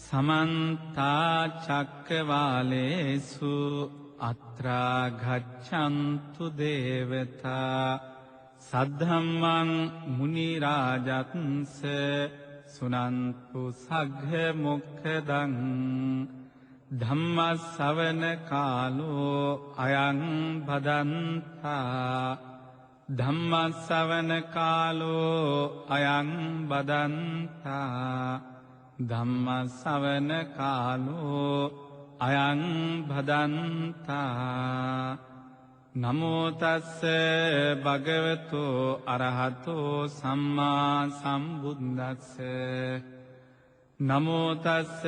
समन्ता चक्रवालेषु अत्रा गच्छन्तु देवता सद्धम्मं मुनिराजन्स सुनन्तु सघ्घ मोक्षदं धम्मश्रवण कालो अयं भदन्ता धम्मश्रवण कालो अयं भदन्ता ධම්මස්සවන කාලෝ අයං භදන්තා නමෝ තස්ස භගවතු අරහතෝ සම්මා සම්බුද්දස්ස නමෝ තස්ස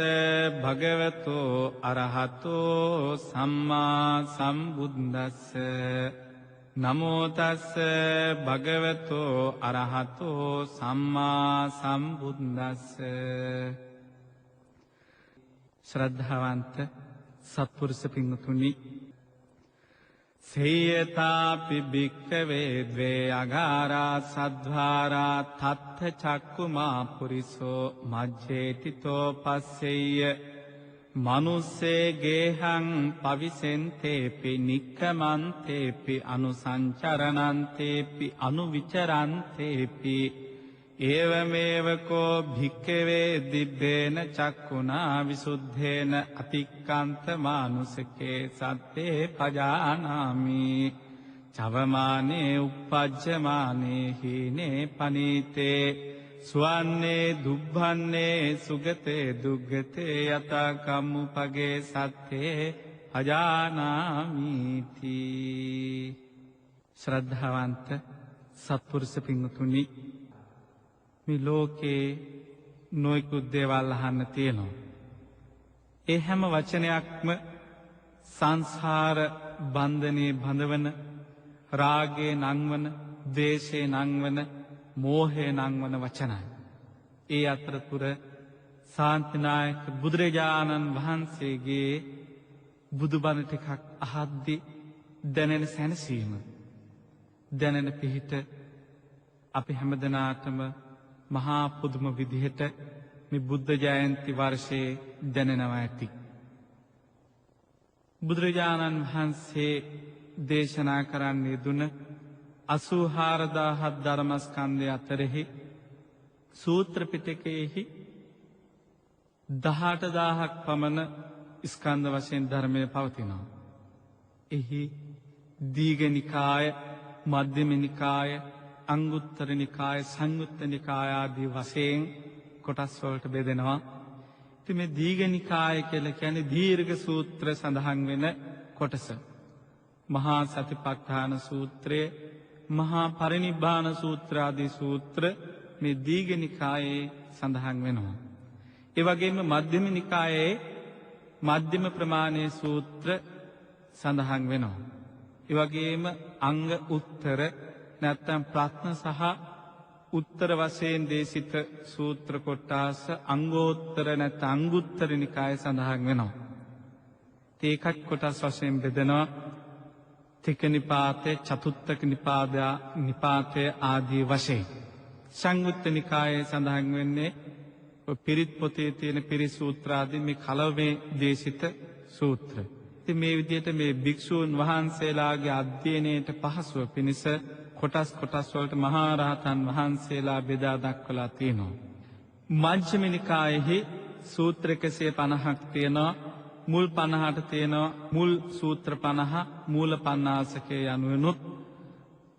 භගවතු අරහතෝ සම්මා සම්බුද්දස්ස නමෝ තස්ස භගවතු අරහතෝ සම්මා සම්බුද්දස්ස. ශ්‍රද්ධාවන්ත සත්පුරුෂ පින්තුනි, සේයතාපි භික්ඛවේ ද්වේ අගාරා සද්ධාරා තත්ථ චක්කුමා පුරිසෝ මජ්ජේතිතෝ පස්සෙය්‍ය මනුස්සේ ගේහං පවිසෙන්තේපි නික්කමන්තේපි අනුසංචරණන්තේපි අනුවිචරන්තේපි ඒවමේවකෝ භික්ඛවේ දිබ්බේන චක්කුණා විසුද්ධේන අතික්කන්ත මානුසකේ සත්තේ පජානාමි චවමානේ uppajjamaනේ හීනේ පනීතේ ස්වන්නේ දුබ්බන්නේ සුගතේ දුග්ගතේ යතා කම්මුපගේ සත්තේ අජානාමීති. ශ්‍රද්ධාවන්ත සත්පුරුෂ පින්තුනි, මේ ලෝකේ නොයෙකුත් දේවල් අහන්න තියෙනවා. ඒ හැම වචනයක්ම සංසාර බන්ධනේ බඳවන, රාගේ නංවන, ද්වේෂේ නංවන, මෝහේ නංවන වචනයි. ඒ අතරතුර ශාන්තිනායක බුදුරජාණන් වහන්සේගේ බුදුබණ ටිකක් අහද්දි දැනෙන සැනසීම, දැනෙන පිහිට අපි හැමදෙනාටම මහා පුදුම විදිහට මේ බුද්ධ ජයන්ති වර්ෂයේ දැනෙනවා ඇති. බුදුරජාණන් වහන්සේ දේශනා කරන්නේ දුන 84000 ධර්මස්කන්ධය අතරෙහි සූත්‍ර පිටකයේහි 18000ක් පමණ ස්කන්ධ වශයෙන් ධර්මය පවතිනවා. එහි දීඝ නිකාය, මධ්‍යම නිකාය, අංගුත්තර නිකාය, සංයුත්ත නිකාය ආදී වශයෙන් කොටස් වලට බෙදෙනවා. ඉතින් මේ දීඝ නිකාය කියලා කියන්නේ දීර්ඝ සූත්‍ර සඳහන් වෙන කොටස. මහා සතිපට්ඨාන සූත්‍රය, මහා පරිනිබ්බාන සූත්‍ර ආදී සූත්‍ර මේ දීඝ නිකායේ සඳහන් වෙනවා. ඒ වගේම මධ්‍යම නිකායේ මධ්‍යම ප්‍රමාණයේ සූත්‍ර සඳහන් වෙනවා. ඒ වගේම අංග උත්තර නැත්නම් ප්‍රශ්න සහ උත්තර වශයෙන් දේශිත සූත්‍ර කොටස් අංගෝත්තර නැත්නම් අංගුත්තර නිකායේ සඳහන් වෙනවා. ඒකක් කොටස් වශයෙන් බෙදෙනවා. තික නිපාතේ, චතුත්තක නිපාතේ ආදී වශයෙන්. සංයුත්ත නිකායේ සඳහන් වෙන්නේ පිරිත් පොතේ තියෙන පිරිත් සූත්‍ර ආදී මේ කලවේ දේශිත සූත්‍ර. ඉතින් මේ විදිහට මේ භික්ෂූන් වහන්සේලාගේ අධ්‍යයනයට පහසුව පිණිස කොටස් වලට මහා රහතන් වහන්සේලා බෙදා දක්වලා තියෙනවා. මජ්ක්‍ධිම නිකායේහි සූත්‍ර 150ක් තියෙනවා. මුල් 50ට තියෙනවා මුල් සූත්‍ර 50 මූල පඤ්ඤාසකේ යනුවෙනුත්,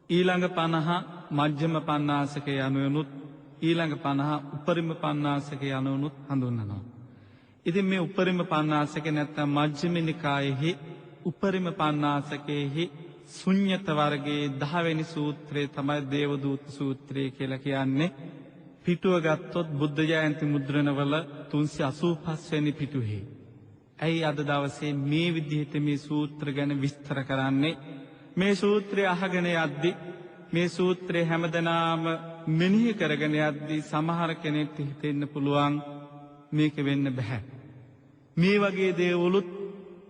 ඊළඟ 50 මජ්ක්‍ධිම පඤ්ඤාසකේ යනුවෙනුත්, ඊළඟ 50 උපරිම පඤ්ඤාසකේ යනුවෙනුත් හඳුන්වනවා. ඉතින් මේ උපරිම පඤ්ඤාසකේ නැත්නම් මජ්ක්‍ධිම නිකායේහි උපරිම පඤ්ඤාසකේහි ශුන්්‍යත වර්ගයේ 10 වෙනි සූත්‍රය තමයි දේවදූත සූත්‍රය කියලා කියන්නේ. පිටුව ගත්තොත් බුද්ධ ජයන්ති මුද්‍රණවල 385 වෙනි පිටුවේ. ඇයි අද දවසේ මේ විදිහට මේ සූත්‍ර ගැන විස්තර කරන්නේ? මේ සූත්‍රය අහගෙන යද්දි, මේ සූත්‍රය හැමදෙනාම මෙනෙහි කරගෙන යද්දි සමහර කෙනෙක්ට හිතෙන්න පුළුවන් මේක වෙන්න බෑ. මේ වගේ දේවලුත්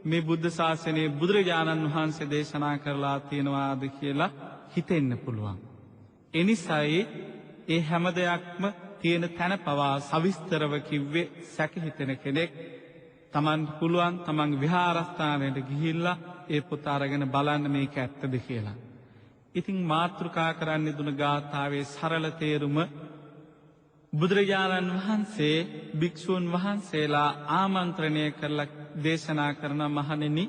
මේ බුද්ධ ශාසනයේ බුදුරජාණන් වහන්සේ දේශනා කරලා තියෙනවාද කියලා හිතෙන්න පුළුවන්. එනිසායි ඒ හැම දෙයක්ම තියෙන තැන පවා සවිස්තරව කිව්වේ සැක හිතෙන කෙනෙක් තමන් පුළුවන් තමන් විහාරස්ථානයට ගිහිල්ලා ඒ පොත අරගෙන බලන්න මේක ඇත්තද කියලා. ඉතින් මාතෘකා කරන්න දුන ගාථාවේ සරල තේරුම බුදුරජාණන් වහන්සේ භික්ෂූන් වහන්සේලා ආමන්ත්‍රණය කරලා දේශනා කරන මහණෙනි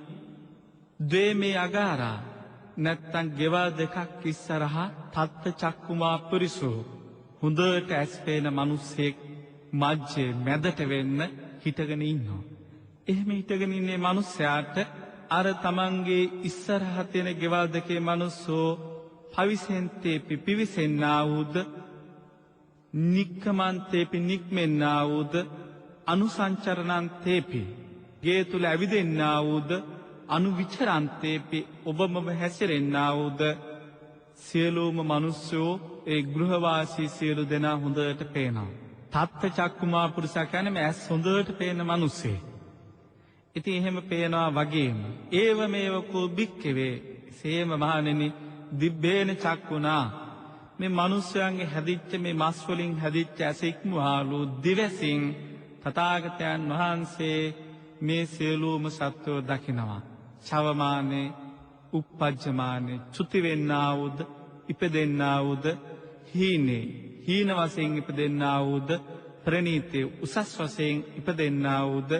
ද්වේමේ අගාරා නැත්තං ගෙවල් දෙකක් ඉස්සරහා තත්ත චක්කුමා පුරිසෝ හොඳට ඇස් පේන මිනිස්සෙක් මැජ්ජේ මැදට වෙන්න හිටගෙන ඉන්නවා. එහෙම හිටගෙන ඉන්නේ මිනිස්සයාට අර තමන්ගේ ඉස්සරහා තියෙන ගෙවල් දෙකේ මිනිස්සෝ පවිසෙන්තේ පිවිසෙන්නා වූද නික්කමන්තේපි නික්මෙන්නා වූද අනුසංචරණන්තේපි ගේ තුල ඇවිදෙන්නා වූද අනුවිචරන්තේපි ඔබමම හැසිරෙන්නා වූද සියලුම මිනිස්සෝ ඒ ගෘහවාසී සියලු දෙනා හොඳට පේනවා. තත්ත චක්කුමා පුරුෂා කියන්නේ ඇස් හොඳට පේන මිනිස්සේ. ඉතින් එහෙම පේනවා වගේම ඒව මේව කෝ බික්කවේ සේම මහණෙනි දිබ්බේන චක්කුණා මේ මිනිස්යන්ගේ හැදිච්ච මේ මස් වලින් හැදිච්ච ඇස ඉක්මවාලු දිවසින් තථාගතයන් වහන්සේ මේ සියලුම සත්වෝ දකිනවා. ශවමානේ උප්පජ්ජමානේ චුති වෙන්නා වූද ඉපදෙන්නා වූද හීනේ හීන වශයෙන් ඉපදෙන්නා වූද ප්‍රණීතේ උසස් වශයෙන් ඉපදෙන්නා වූද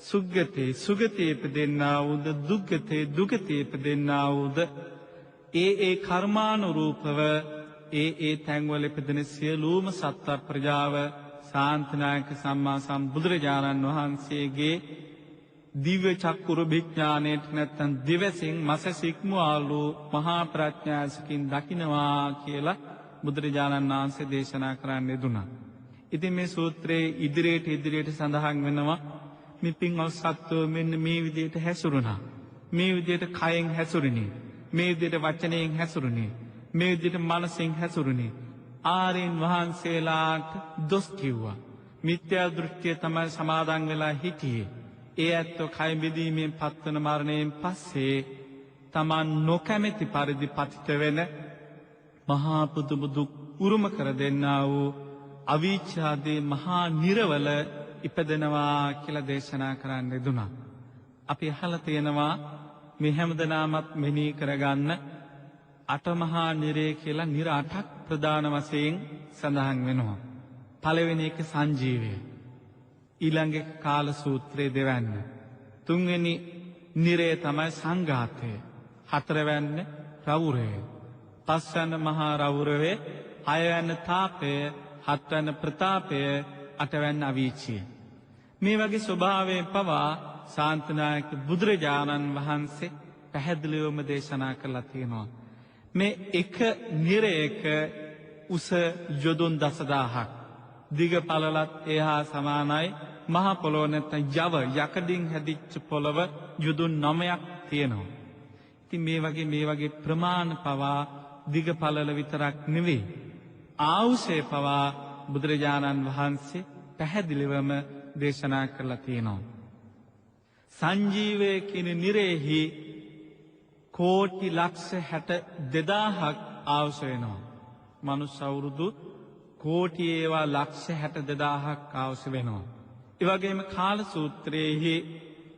සුග්ගතේ සුගතේ ඉපදෙන්නා වූද දුග්ගතේ දුගතේ ඉපදෙන්නා වූද ඒ කර්මානුරූපව ඒ තැන්වල ඉපදෙන සියලුම සත්ත්ව ප්‍රජාව ශාන්තනායක සම්මා සම්බුදුරජාණන් වහන්සේගේ දිව්‍ය චක්කුරු විඥාණයට නැත්තම් දිවසින් මසසික්මවාලු මහා ප්‍රඥාසකින් දකින්නවා කියලා බුදුරජාණන් වහන්සේ දේශනා කරන්න යෙදුණා. ඉතින් මේ සූත්‍රයේ ඉදිරියට සඳහන් වෙනවා මේ පින්වත් සත්වෝ මෙන්න මේ විදිහට හැසිරුණා. මේ විදිහට කයෙන් හැසිරුණේ. මේ විදිහට වචනයෙන් හැසිරුණේ. මේ විදිහට මනසෙන් හැසිරුණේ. ආර්යයන් වහන්සේලාට දොස් කිව්වා. මිත්‍යා දෘෂ්ටිය තමයි සමාදන් වෙලා හිටියේ. ඒ ඇත්තෝ කය බෙදීමෙන් පත්වන මරණයෙන් පස්සේ තමන් නොකැමැති පරිදි පතිත වෙන මහා පුදුම දුක් උරුම කර දෙන්නා වූ අවීචාදී මහා නිරවල ඉපදෙනවා කියලා දේශනා කරන්න යෙදුණා. අපි අහලා තියෙනවා මේ හැමදෙනාමත් මෙනෙහි කරගන්න අටමහා නිරය කියලා නිර 8ක් ප්‍රධාන වශයෙන් සඳහන් වෙනවා. පළවෙනි එක සංජීවය. ඊළඟ කාල සූත්‍රයේ දෙවැන්න. තුන්වෙනි නිරය තමයි සංඝාතය. හතරවැන්න රවුරය. පස්වැන්න මහා රවුරවේ, හයවැන්න තාපය, හත්වැන්න ප්‍රතාපය, අටවැන්න අවීචිය. මේ වගේ ස්වභාවයෙන් පවා ශාන්තනායක බුදුරජාණන් වහන්සේ පැහැදිලිවම දේශනා කළා තියෙනවා. මේ එක නිරයක උස යොදුන් 10000ක් දිග පළලත් එහා සමානයි. මහ පොළොව නැත්නම් යව යකඩින් හැදිච්ච පොළව යොදුන් 9ක් තියෙනවා. ඉතින් මේ වගේ ප්‍රමාණ පවා දිග පළල විතරක් නෙවෙයි. ආයුෂය පවා බුදුරජාණන් වහන්සේ පැහැදිලිවම දේශනා කරලා තියෙනවා. සංජීවයේ කියන නිරේහි කෝටි ලක්ෂ 62000ක් ආයුෂ වෙනවා. මනුෂ්‍ය අවුරුදු කෝටි ඒවා ලක්ෂ 62000ක් ආයුෂ වෙනවා. ඒ වගේම කාල සූත්‍රයේහි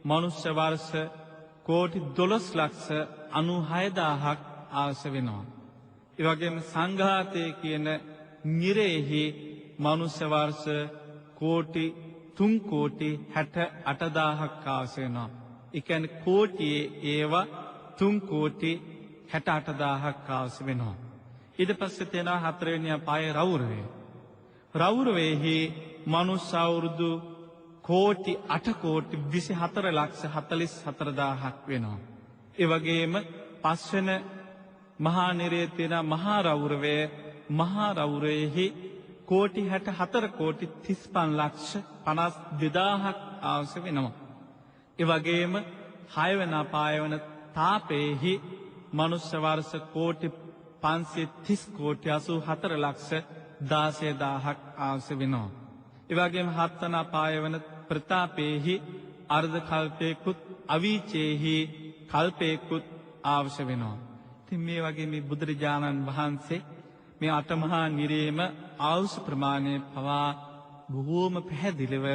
මනුෂ්‍ය වර්ෂ කෝටි 12 ලක්ෂ 96000ක් ආයුෂ වෙනවා. ඒ වගේම සංඝාතයේ කියන නිරේහි මනුෂ්‍ය වර්ෂ කෝටි 3 කෝටි 68000ක් ආයුෂ වෙනවා. ඒ කියන්නේ කෝටියේ ඒවා 3 කෝටි 68000ක් ආයුෂ වෙනවා. ඊට පස්සේ තියෙනවා හතරවෙනි අපායේ රවුරවේ. රවුරවේහි මනුෂ්‍ය අවුරුදු කෝටි 8 කෝටි 24 ලක්ෂ 44000ක් වෙනවා. ඒ වගේම පස්වෙන මහා නිරයේ තියෙන මහා රවුරවේ, මහා රවුරේහි කෝටි 64 කෝටි 35 ලක්ෂ 52000ක් ආයුෂ වෙනවා. ඒ වගේම හයවෙනි අපාය වන තාපේහි මනුෂ්‍ය වර්ෂ කෝටි 530 කෝටි 84 ලක්ෂ 16000ක් ආයුෂ වෙනවා. ඒ වගේම හත්වන අපාය වන ප්‍රතාපේහි අර්ධ කල්පයකුත් අවීචේහි කල්පයකුත් ආයුෂ වෙනවා. ඉතින් මේ වගේ මේ බුදුරජාණන් වහන්සේ මේ අටමහා නිරේම ආවුස ප්‍රමාණය පවා බොහෝම පැහැදිලිව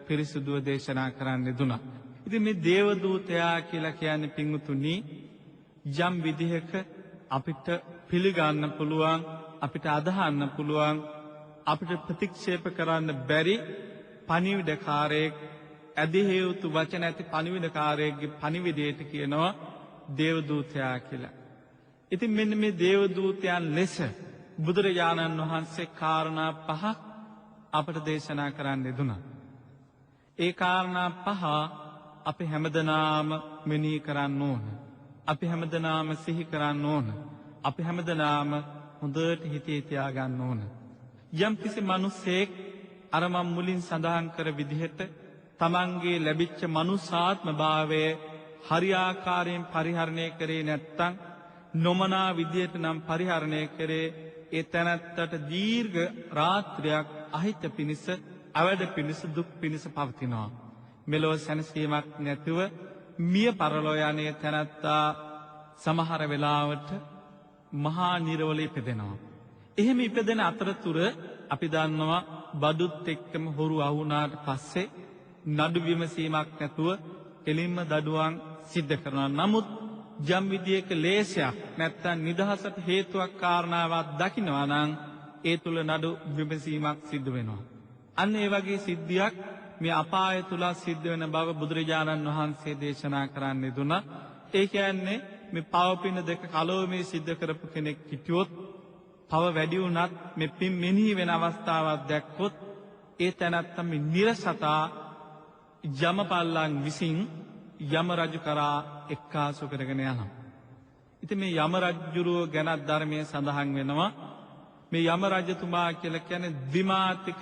පිරිසුදුව දේශනා කරන්න දුනා. ඉතින් මේ දේවදූතයා කියලා කියන්නේ පින්වතුනි යම් විදිහක අපිට පිළිගන්න පුළුවන්, අපිට අදහන්න පුළුවන්, අපිට ප්‍රතික්ෂේප කරන්න බැරි පණිවිඩකාරයෙක්, ඇදහිය යුතු වචන ඇති පණිවිඩකාරයෙක්ගේ පණිවිඩයට කියනවා දේවදූතයා කියලා. ඉතින් මෙන්න මේ දේවදූතයන් ලෙස බුදුරජාණන් වහන්සේ කාරණා පහක් අපට දේශනා කරන්න යෙදුණා. ඒ කාරණා පහ අපි හැමදෙනාම මෙනෙහි කරන්න ඕන. අපි හැමදෙනාම සිහි කරන්න ඕන. අපි හැමදෙනාම හොඳට හිතේ තියාගන්න ඕන. යම් කිසි මිනිසෙක් අර මම මුලින් සඳහන් කර විදිහට තමන්ගේ ලැබිච්ච මනුසාත්ම භාවය හරියාකාරයෙන් පරිහරණය කරේ නැත්තම්, නොමනා විදියට නම් පරිහරණය කරේ, ඒ තැනැත්තට දීර්ඝ රාත්‍රියක් අහිත පිණිස, අවැඩ පිණිස, දුක් පිණිස පවතිනවා. මෙලොව සැනසීමක් නැතිව මිය පරලෝ යන්නේ තැනැත්තා සමහර වෙලාවට මහා නිරවල ඉපදෙනවා. එහෙම ඉපදෙන අතරතුර අපි දන්නවා බඩුත් එක්කම හොරු අහුණාට පස්සේ නඩු විමසීමක් නැතුව එලින්ම දඩුවම් සිද්ධ කරනවා. නමුත් යම් විදියක ලේසයක් නැත්තම් නිදහසට හේතුවක් කාරණාවක් දකිනවා නම් ඒ තුල නඩු විමසීමක් සිද්ධ වෙනවා. අන්න ඒ වගේ සිද්ධියක් මේ අපාය තුල සිද්ධ වෙන බව බුදුරජාණන් වහන්සේ දේශනා කරන්න දුනා. ඒ කියන්නේ මේ පවපින දෙක කලෝමේ සිද්ධ කරපු කෙනෙක් හිටියොත්, පව වැඩි වුණත් මේ පින් මෙනෙහි වෙන අවස්ථාවක් දැක්කොත්, ඒ තැනත්තා මේ නිරසතා යමපල්ලන් විසින් යම රජු කරා එක්කාසු කරගෙන යනවා. ඉතින් මේ යම රජුරෝ ගැන ධර්මයේ සඳහන් වෙනවා. මේ යම රජතුමා කියලා කියන්නේ ද්විමාතික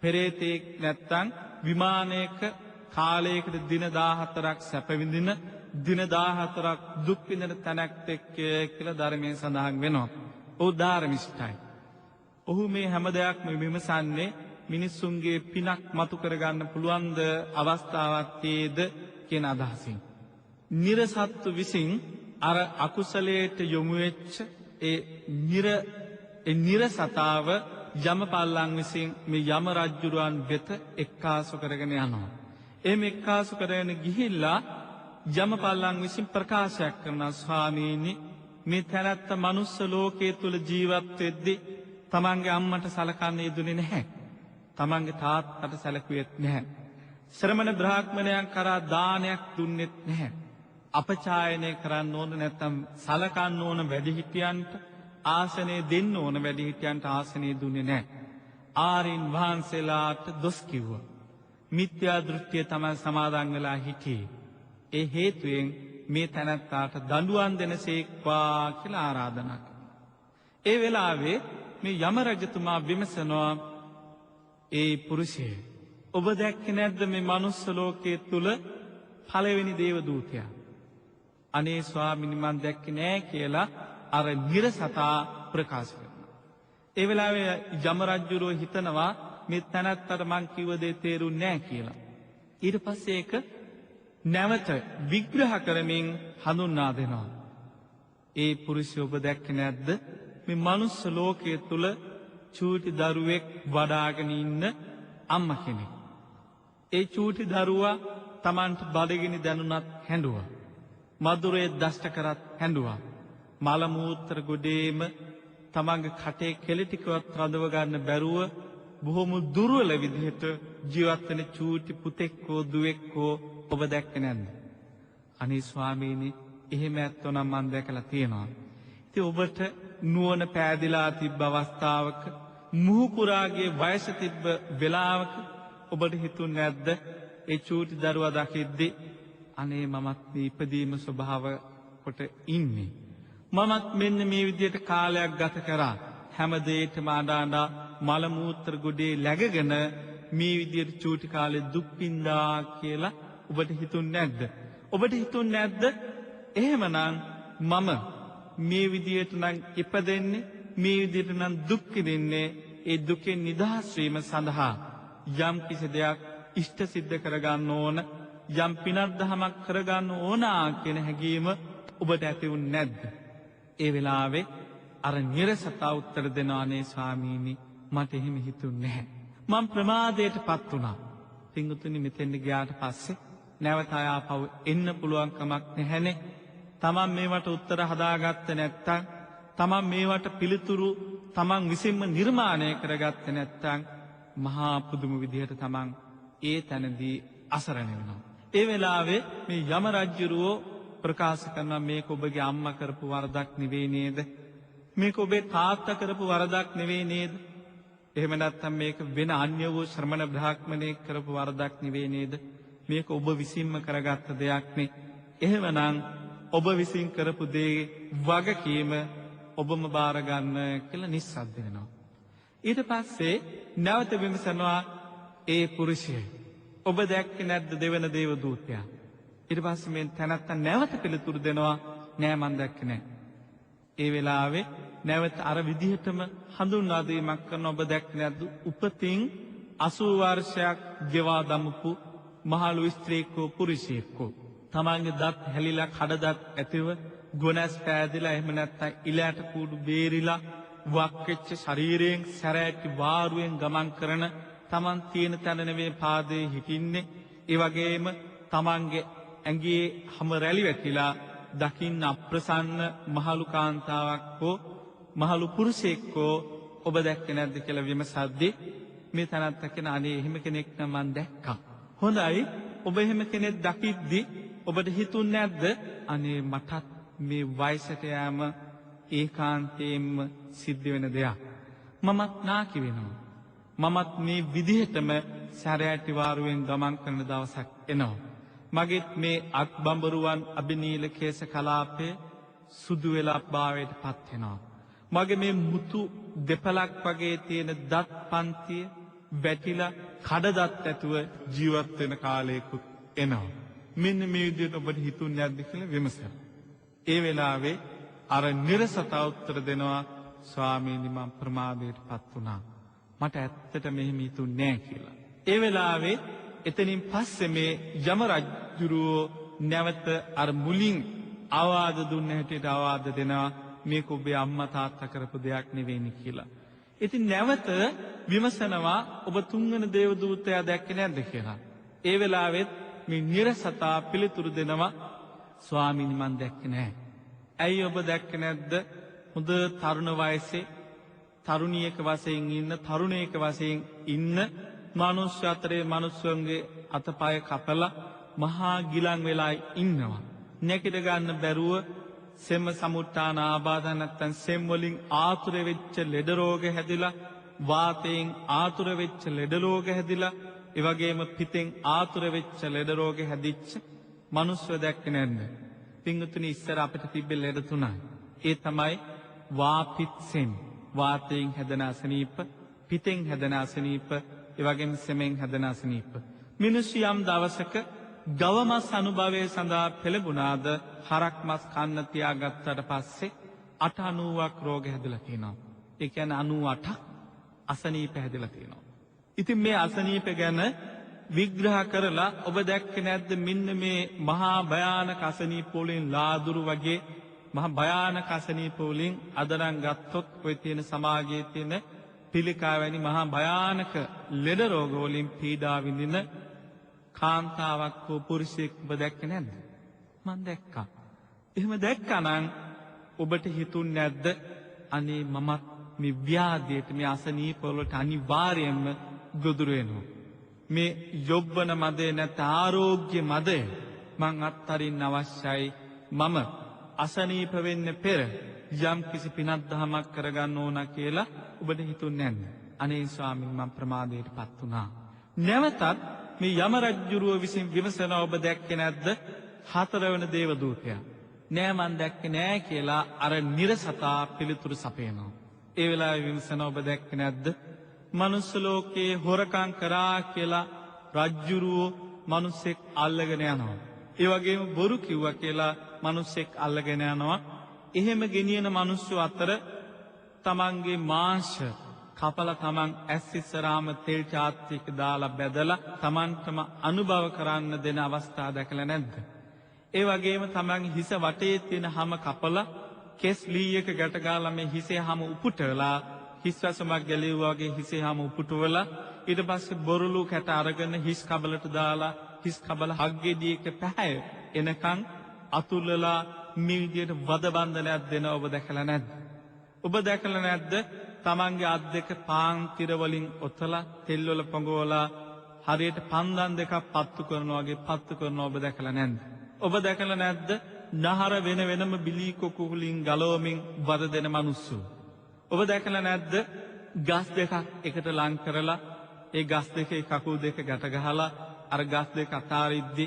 පෙරේතෙක් නැත්තම් විමානයක කාලයකට දින 14ක් සැප විඳින, දින 14ක් දුක් විඳින තැනක් එක්ක කියලා ධර්මයේ සඳහන් වෙනවා. ඔහු ධාර්මිෂ්ඨයි. ඔහු මේ හැම දෙයක්ම විමසන්නේ මිනිසුන්ගේ පිනක් මතු කරගන්න පුළුවන්ද අවස්ථාවක් තියේද කියන අදහසින්. නිරසත්තු විසින් අර අකුසලයට යොමු වෙච්ච ඒ නිරසතාව යමපල්ලන් විසින් මේ යම රජුරුවන් වෙත එක්කාසු කරගෙන යනවා. එහෙම එක්කාසු කරගෙන ගිහිල්ලා යමපල්ලන් විසින් ප්‍රකාශයක් කරනවා, ස්වාමීනි මේ තැනැත්ත මනුස්ස ලෝකයේ තුල ජීවත් වෙද්දී තමන්ගේ අම්මට සලකන්නේ දුන්නේ නැහැ. තමන්ගේ තාත්තට සැලකුවෙත් නැහැ. ශ්‍රමණ බ්‍රාහ්මණයන් කරා දානයක් දුන්නෙත් නැහැ. අපචායනය කරන්න ඕන නැත්නම් සලකන්න ඕන වැඩිහිටියන්ට ආසනය දෙන්න ඕන වැඩිහිටියන්ට ආසනය දුන්නේ නැහැ. ආරින් වහන්සේලාට දොස් කිව්වා. මිත්‍යා දෘෂ්ටිය තමයි සමාදන් වෙලා හිටියේ. ඒ හේතුවෙන් මේ තැනැත්තාට දඬුවම් දෙනසේක්වා කියලා ආරාධනා කරනවා. ඒ වෙලාවේ මේ යම රජතුමා විමසනවා, ඒ පුරුෂය ඔබ දැක්කේ නැද්ද මේ මනුස්ස ලෝකයේ තුල පළවෙනි දේව දූතයා? අනේ ස්වාමීනි මම දැක්කේ නෑ කියලා අර නිරසතා ප්‍රකාශ කරනවා. ඒ වෙලාවේ යම රජුරෝ හිතනවා මේ තැනත්තට මං කිව්ව දේ තේරුන්නේ නෑ කියලා. ඊට පස්සේ ඒක නැවත විග්‍රහ කරමින් හඳුන්වා දෙනවා. ඒ පුරුෂය ඔබ දැක්කේ නැද්ද මේ මනුස්ස ලෝකයේ තුල චූටි දරුවෙක් වඩාගෙන ඉන්න අම්මා කෙනෙක්. ඒ චූටි දරුවා Tamanට බඩගිනි දැනුණත් හැඬුවා. මధుරයේ දෂ්ට කරත් හැඬුවා. මල මූත්‍ර ගොඩේම Tamanගේ කටේ කෙලි ටිකවත් රඳව ගන්න බැරුව බොහොම දුර්වල විදිහට ජීවත් වෙන චූටි පුතෙක් හෝ දුවෙක් හෝ ඔබ දැක්කේ නැද්ද? අනේ ස්වාමීනි එහෙම ඇත්තෝ නම් මම දැකලා තියෙනවා. ඉතින් ඔබට නුවණ පෑදිලා තිබ්බ අවස්ථාවක, මුහුකුරාගේ වයස තිබ්බ වෙලාවක ඔබට හිතුන්නේ නැද්ද ඒ චූටි දරුවා දකිද්දී අනේ මමත් මේ ඉපදීම ස්වභාව කොට ඉන්නේ. මමත් මෙන්න මේ විදිහට කාලයක් ගත කරා. හැම දෙයකම අඬා මල මූත්‍ර ගොඩේ läගගෙන මේ විදිහට චූටි කාලේ දුක් විඳා කියලා ඔබට හිතුන්නේ නැද්ද? ඔබට හිතුන්නේ නැද්ද එහෙමනම් මම මේ විදිහට නම් ඉපදෙන්නේ, මේ විදිහට නම් දුක් විඳින්නේ, ඒ දුකෙන් නිදහස් වීම සඳහා යම් කිසි දෙයක් ඉෂ්ට සිද්ධ කරගන්න ඕන, යම් පිනක් දහමක් කරගන්න ඕන කියන හැඟීම ඔබට ඇති වුනේ නැද්ද? ඒ වෙලාවේ අර නිරසතා උත්තර දෙනවා අනේ ස්වාමීනි මට එහෙම හිතුන්නේ නැහැ. මම ප්‍රමාදයටපත් වුණා. පින්වතුනි මෙතෙන්ද ගියාට පස්සේ නැවත ආපහු එන්න පුළුවන් කමක් නැහැනේ. තමන් මේවට උත්තර හදාගත්තේ නැත්තම්, තමන් මේවට පිළිතුරු තමන් විසින්ම නිර්මාණය කරගත්තේ නැත්තම් මහා පුදුම විදිහට තමන් ඒ තැනදී අසරණ වෙනවා. ඒ වෙලාවේ මේ යම රජුරෝ ප්‍රකාශ කරනවා මේක ඔබගේ අම්මා කරපු වරදක් නෙවෙයි නේද? මේක ඔබේ තාත්තා කරපු වරදක් නෙවෙයි නේද? එහෙම නැත්නම් මේක වෙන අන්‍ය වූ ශ්‍රමණ බ්‍රාහ්මණයෙක් කරපු වරදක් නෙවෙයි නේද? මේක ඔබ විසින්ම කරගත්ත දෙයක් නේ. එහෙමනම් ඔබ විසින් කරපු දේ වගකීම ඔබම බාර ගන්න කියලා නිස්සද්ද වෙනවා. ඊට පස්සේ නැවත විමසනවා ඒ පුරුෂයා ඔබ දැක්කේ නැද්ද දෙවන දේව දූතයා? ඊට පස්සේ මේ තැනත්තා නැවත පිළිතුරු දෙනවා නෑ මන් දැක්කේ නෑ. ඒ වෙලාවේ නැවත අර විදිහටම හඳුන්වා දීමක් කරන ඔබ දැක්කේ නැද්ද උපතින් 80 වර්ෂයක් ගෙවා දමපු මහලු ස්ත්‍රියකෝ පුරුෂයෙක්කෝ තමන්ගේ දත් හැලිලා කඩදත් ඇතිව ගොනස් පෑදිලා එහෙම නැත්නම් ඉලයට කූඩු බේරිලා වක් වෙච්ච ශරීරයෙන් සැරෑටි වාරුවෙන් ගමන් කරන තමන් තියෙන තැන නෙවෙයි පාදේ හිටින්නේ. ඒ වගේම තමන්ගේ ඇඟේ හැම රැලි වැටිලා දකින්න අප්‍රසන්න මහලු කාන්තාවක් හෝ මහලු පුරුෂයෙක්කෝ ඔබ දැක්කේ නැද්ද කියලා විමසද්දී මේ තනත්තා කියන අනේ එහෙම කෙනෙක් නම් මන් දැක්කා. හොඳයි ඔබ එහෙම කෙනෙක් දකිද්දි ඔබට හිතුන්නේ නැද්ද අනේ මටත් මේ වයසට යෑම ඒකාන්තයෙන්ම සිද්ධ වෙන දෙයක්. මමත් නාකි වෙනවා. මමත් මේ විදිහටම සැරෑටි වාරුවෙන් ගමන් කරන දවසක් එනවා. මගෙත් මේ අත් බඹරුවන් අබිනීල කේශ කලාපය සුදු වෙලා භාවයට පත් වෙනවා. මගේ මේ මුතු දෙපලක් වගේ තියෙන දත් පන්තිය වැටිලා කඩදත් ඇතුව ජීවත් වෙන කාලයකුත් එනවා. මෙන්න මේ විදිහට ඔබට හිතුන්නේ නැද්ද කියලා විමසනවා. ඒ වෙලාවේ අර නිරසතා උත්තර දෙනවා ස්වාමීනි මම ප්‍රමාදයටපත් වුණා. මට ඇත්තට මෙහෙම හිතුන්නේ නැහැ කියලා. ඒ වෙලාවේ එතනින් පස්සේ මේ යම රජුරෝ නැවත අර මුලින් අවවාද දුන්න හැටියට අවවාද දෙනවා මේක ඔබේ අම්මා තාත්තා කරපු දෙයක් නෙවෙයි කියලා. ඉතින් නැවත විමසනවා ඔබ තුන්වෙනි දේව දූතයා දැක්කේ නැද්ද කියලා. ඒ වෙලාවෙත් මේ නිරසතා පිළිතුරු දෙනවා ස්වාමීනි මන් දැක්කේ නැහැ. ඇයි ඔබ දැක්කේ නැද්ද? හොඳ තරුණ වයසේ තරුණියක වශයෙන් ඉන්න තරුණයෙක් වශයෙන් ඉන්න මනුෂ්‍ය අතරේ මනුෂ්‍යයන්ගේ අතපය කපලා මහා ගිලන් වෙලා ඉන්නවා. නැගිට ගන්න බැරුව සෙම සමුට්ටාන ආබාධ නැත්තම් සෙම් වලින් ආතුර වෙච්ච ලෙඩ රෝග හැදිලා වාතයෙන් ආතුර වෙච්ච ලෙඩ රෝග හැදිලා ඒ වගේම පිටෙන් ආතුර වෙච්ච ලෙඩ රෝග හැදිච්ච මනුෂ්‍ය දැක්කේ නැද්ද? පින්වතුනි ඉස්සර අපිට තිබ්බ ලෙඩ තුනයි. ඒ තමයි වාපිත්සෙන් වාතයෙන් හැදෙන අසනීප, පිටෙන් හැදෙන අසනීප, ඒ වගේම සෙමෙන් හැදෙන අසනීප. මිනිස්සු යම් දවසක ගව මස් අනුභවයේ සඳහා පෙළඹුණාද හරක් මස් කන්න තියාගත්තට පස්සේ 890ක් රෝග හැදලා තියෙනවා. ඒ කියන්නේ 98ක් අසනීප හැදලා තියෙනවා. ඉතින් මේ අසනීප ගැන විග්‍රහ කරලා ඔබ දැක්කේ නැද්ද මෙන්න මේ මහා භයානක අසනීප වලින් ලාදුරු වගේ මහා භයානක අසනීප වලින් අදරන් ගත්තොත් ඔය තියෙන සමාජයේ තියෙන පිළිකා වැනි මහා භයානක ලෙඩ රෝග වලින් පීඩා විඳින කාන්තාවක් හෝ පුරුෂයෙක් ඔබ දැක්කේ නැද්ද? මම දැක්කා. එහෙම දැක්කනම් ඔබට හිතුන්නේ නැද්ද අනේ මමත් මේ ව්‍යාධියට මේ අසනීප වලට අනිවාර්යයෙන්ම ගොදුරු වෙනවා. මේ යොබ්බන මදේ නැත් ආරෝග්‍ය මදේ මං අත්තරින්න අවශ්‍යයි. මම අසනීප වෙන්න පෙර යම් කිසි පිනක් දහමක් කරගන්න ඕන කියලා ඔබට හිතුන්නේ නැද්ද? අනේ ස්වාමීන් මම ප්‍රමාදයටපත් වුණා. නැවතත් මේ යම රජුරුව විසින් විමසන ඔබ දැක්කේ නැද්ද? හතරවන දේව දූතයා. නෑ මන් දැක්කේ නෑ කියලා අර නිරසතා පිළිතුරු සපයනවා. ඒ වෙලාවේ විමසන ඔබ දැක්කේ නැද්ද? මනුස්ස ලෝකයේ හොරකම් කරා කියලා රජ්ජුරුවෝ මිනිස්සෙක් අල්ලගෙන යනවා. ඒ වගේම බොරු කිව්වා කියලා මිනිස්සෙක් අල්ලගෙන යනවා. එහෙම ගෙනියන මිනිස්සු අතර තමන්ගේ මාංශ කපලා තමන් ඇස් ඉස්සරහාම තෙල් චාත්තියක දාලා බැදලා තමන්ටම අනුභව කරන්න දෙන අවස්ථා දැකලා නැද්ද? ඒ වගේම තමන්ගේ හිස වටේ තියෙන හැම කපලා කෙස් ලී එක ගැට ගාලා මේ හිසේ හැම උපුටවලා හිස්වැසමක් ගැලෙව්වා වගේ හිසේ හැම උපුටවලා ඊට පස්සේ බොරළු කැට අරගෙන හිස් කබලට දාලා හිස් කබල හග්ගෙඩි එක පැහැය එනකන් අතුල්ලලා මේ විදියට වද බන්ධනයක් දෙන ඔබ දැකලා නැද්ද? ඔබ දැකලා නැද්ද? තමන්ගේ අත් දෙක පාන් tira වලින් ඔතලා තෙල් වල පොඟවලා හරියට පන්දන් දෙකක් පත්තු කරනවා වගේ පත්තු කරනවා ඔබ දැකලා නැද්ද? ඔබ දැකලා නැද්ද? නහර වෙන වෙනම බිලී කොකුලින් ගලවමින් වද දෙන මිනිස්සු. ඔබ දැකලා නැද්ද? ගස් දෙකක් එකට ලං කරලා ඒ ගස් දෙකේ කකුල් දෙක ගැට ගහලා අර ගස් දෙක අතාරිද්දි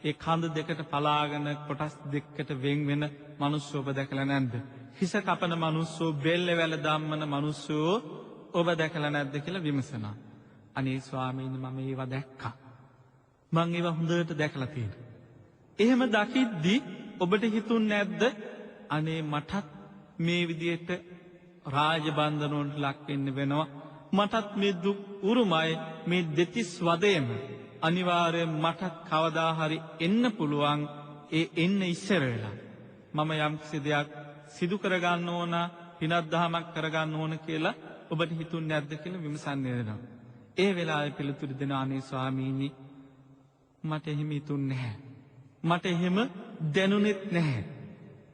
ඒ කඳ දෙකට පලාගෙන කොටස් දෙකකට වෙන් වෙන මිනිස්සු ඔබ දැකලා නැද්ද? හිස කපන මිනිස්සු, බෙල්ල වැල ධම්මන මිනිස්සු ඔබ දැකලා නැද්ද කියලා විමසනවා. අනේ ස්වාමීනි මම ඒවා දැක්කා. මම ඒවා හොඳට දැකලා තියෙනවා. එහෙම දකිද්දි ඔබට හිතුන්නේ නැද්ද? අනේ මටත් මේ විදියට රාජබන්ධන වලට ලක් වෙන්න වෙනවා. මටත් මේ දුක් උරුමයි මේ දෙතිස් වදේම අනිවාර්යෙන් මටත් කවදා හරි එන්න පුළුවන්. ඒ එන්න ඉස්සර වෙලා මම යම්කිසි දෙයක් සිදු කරගන්න ඕන, පිනක් දහමක් කරගන්න ඕන කියලා ඔබට හිතුන්නේ නැද්ද කියලා විමසන්න වෙනවා. ඒ වෙලාවේ පිළිතුරු දෙන අනේ ස්වාමීනි මට එහෙම හිතුන්නේ නැහැ. මට එහෙම දැනුනෙත් නැහැ.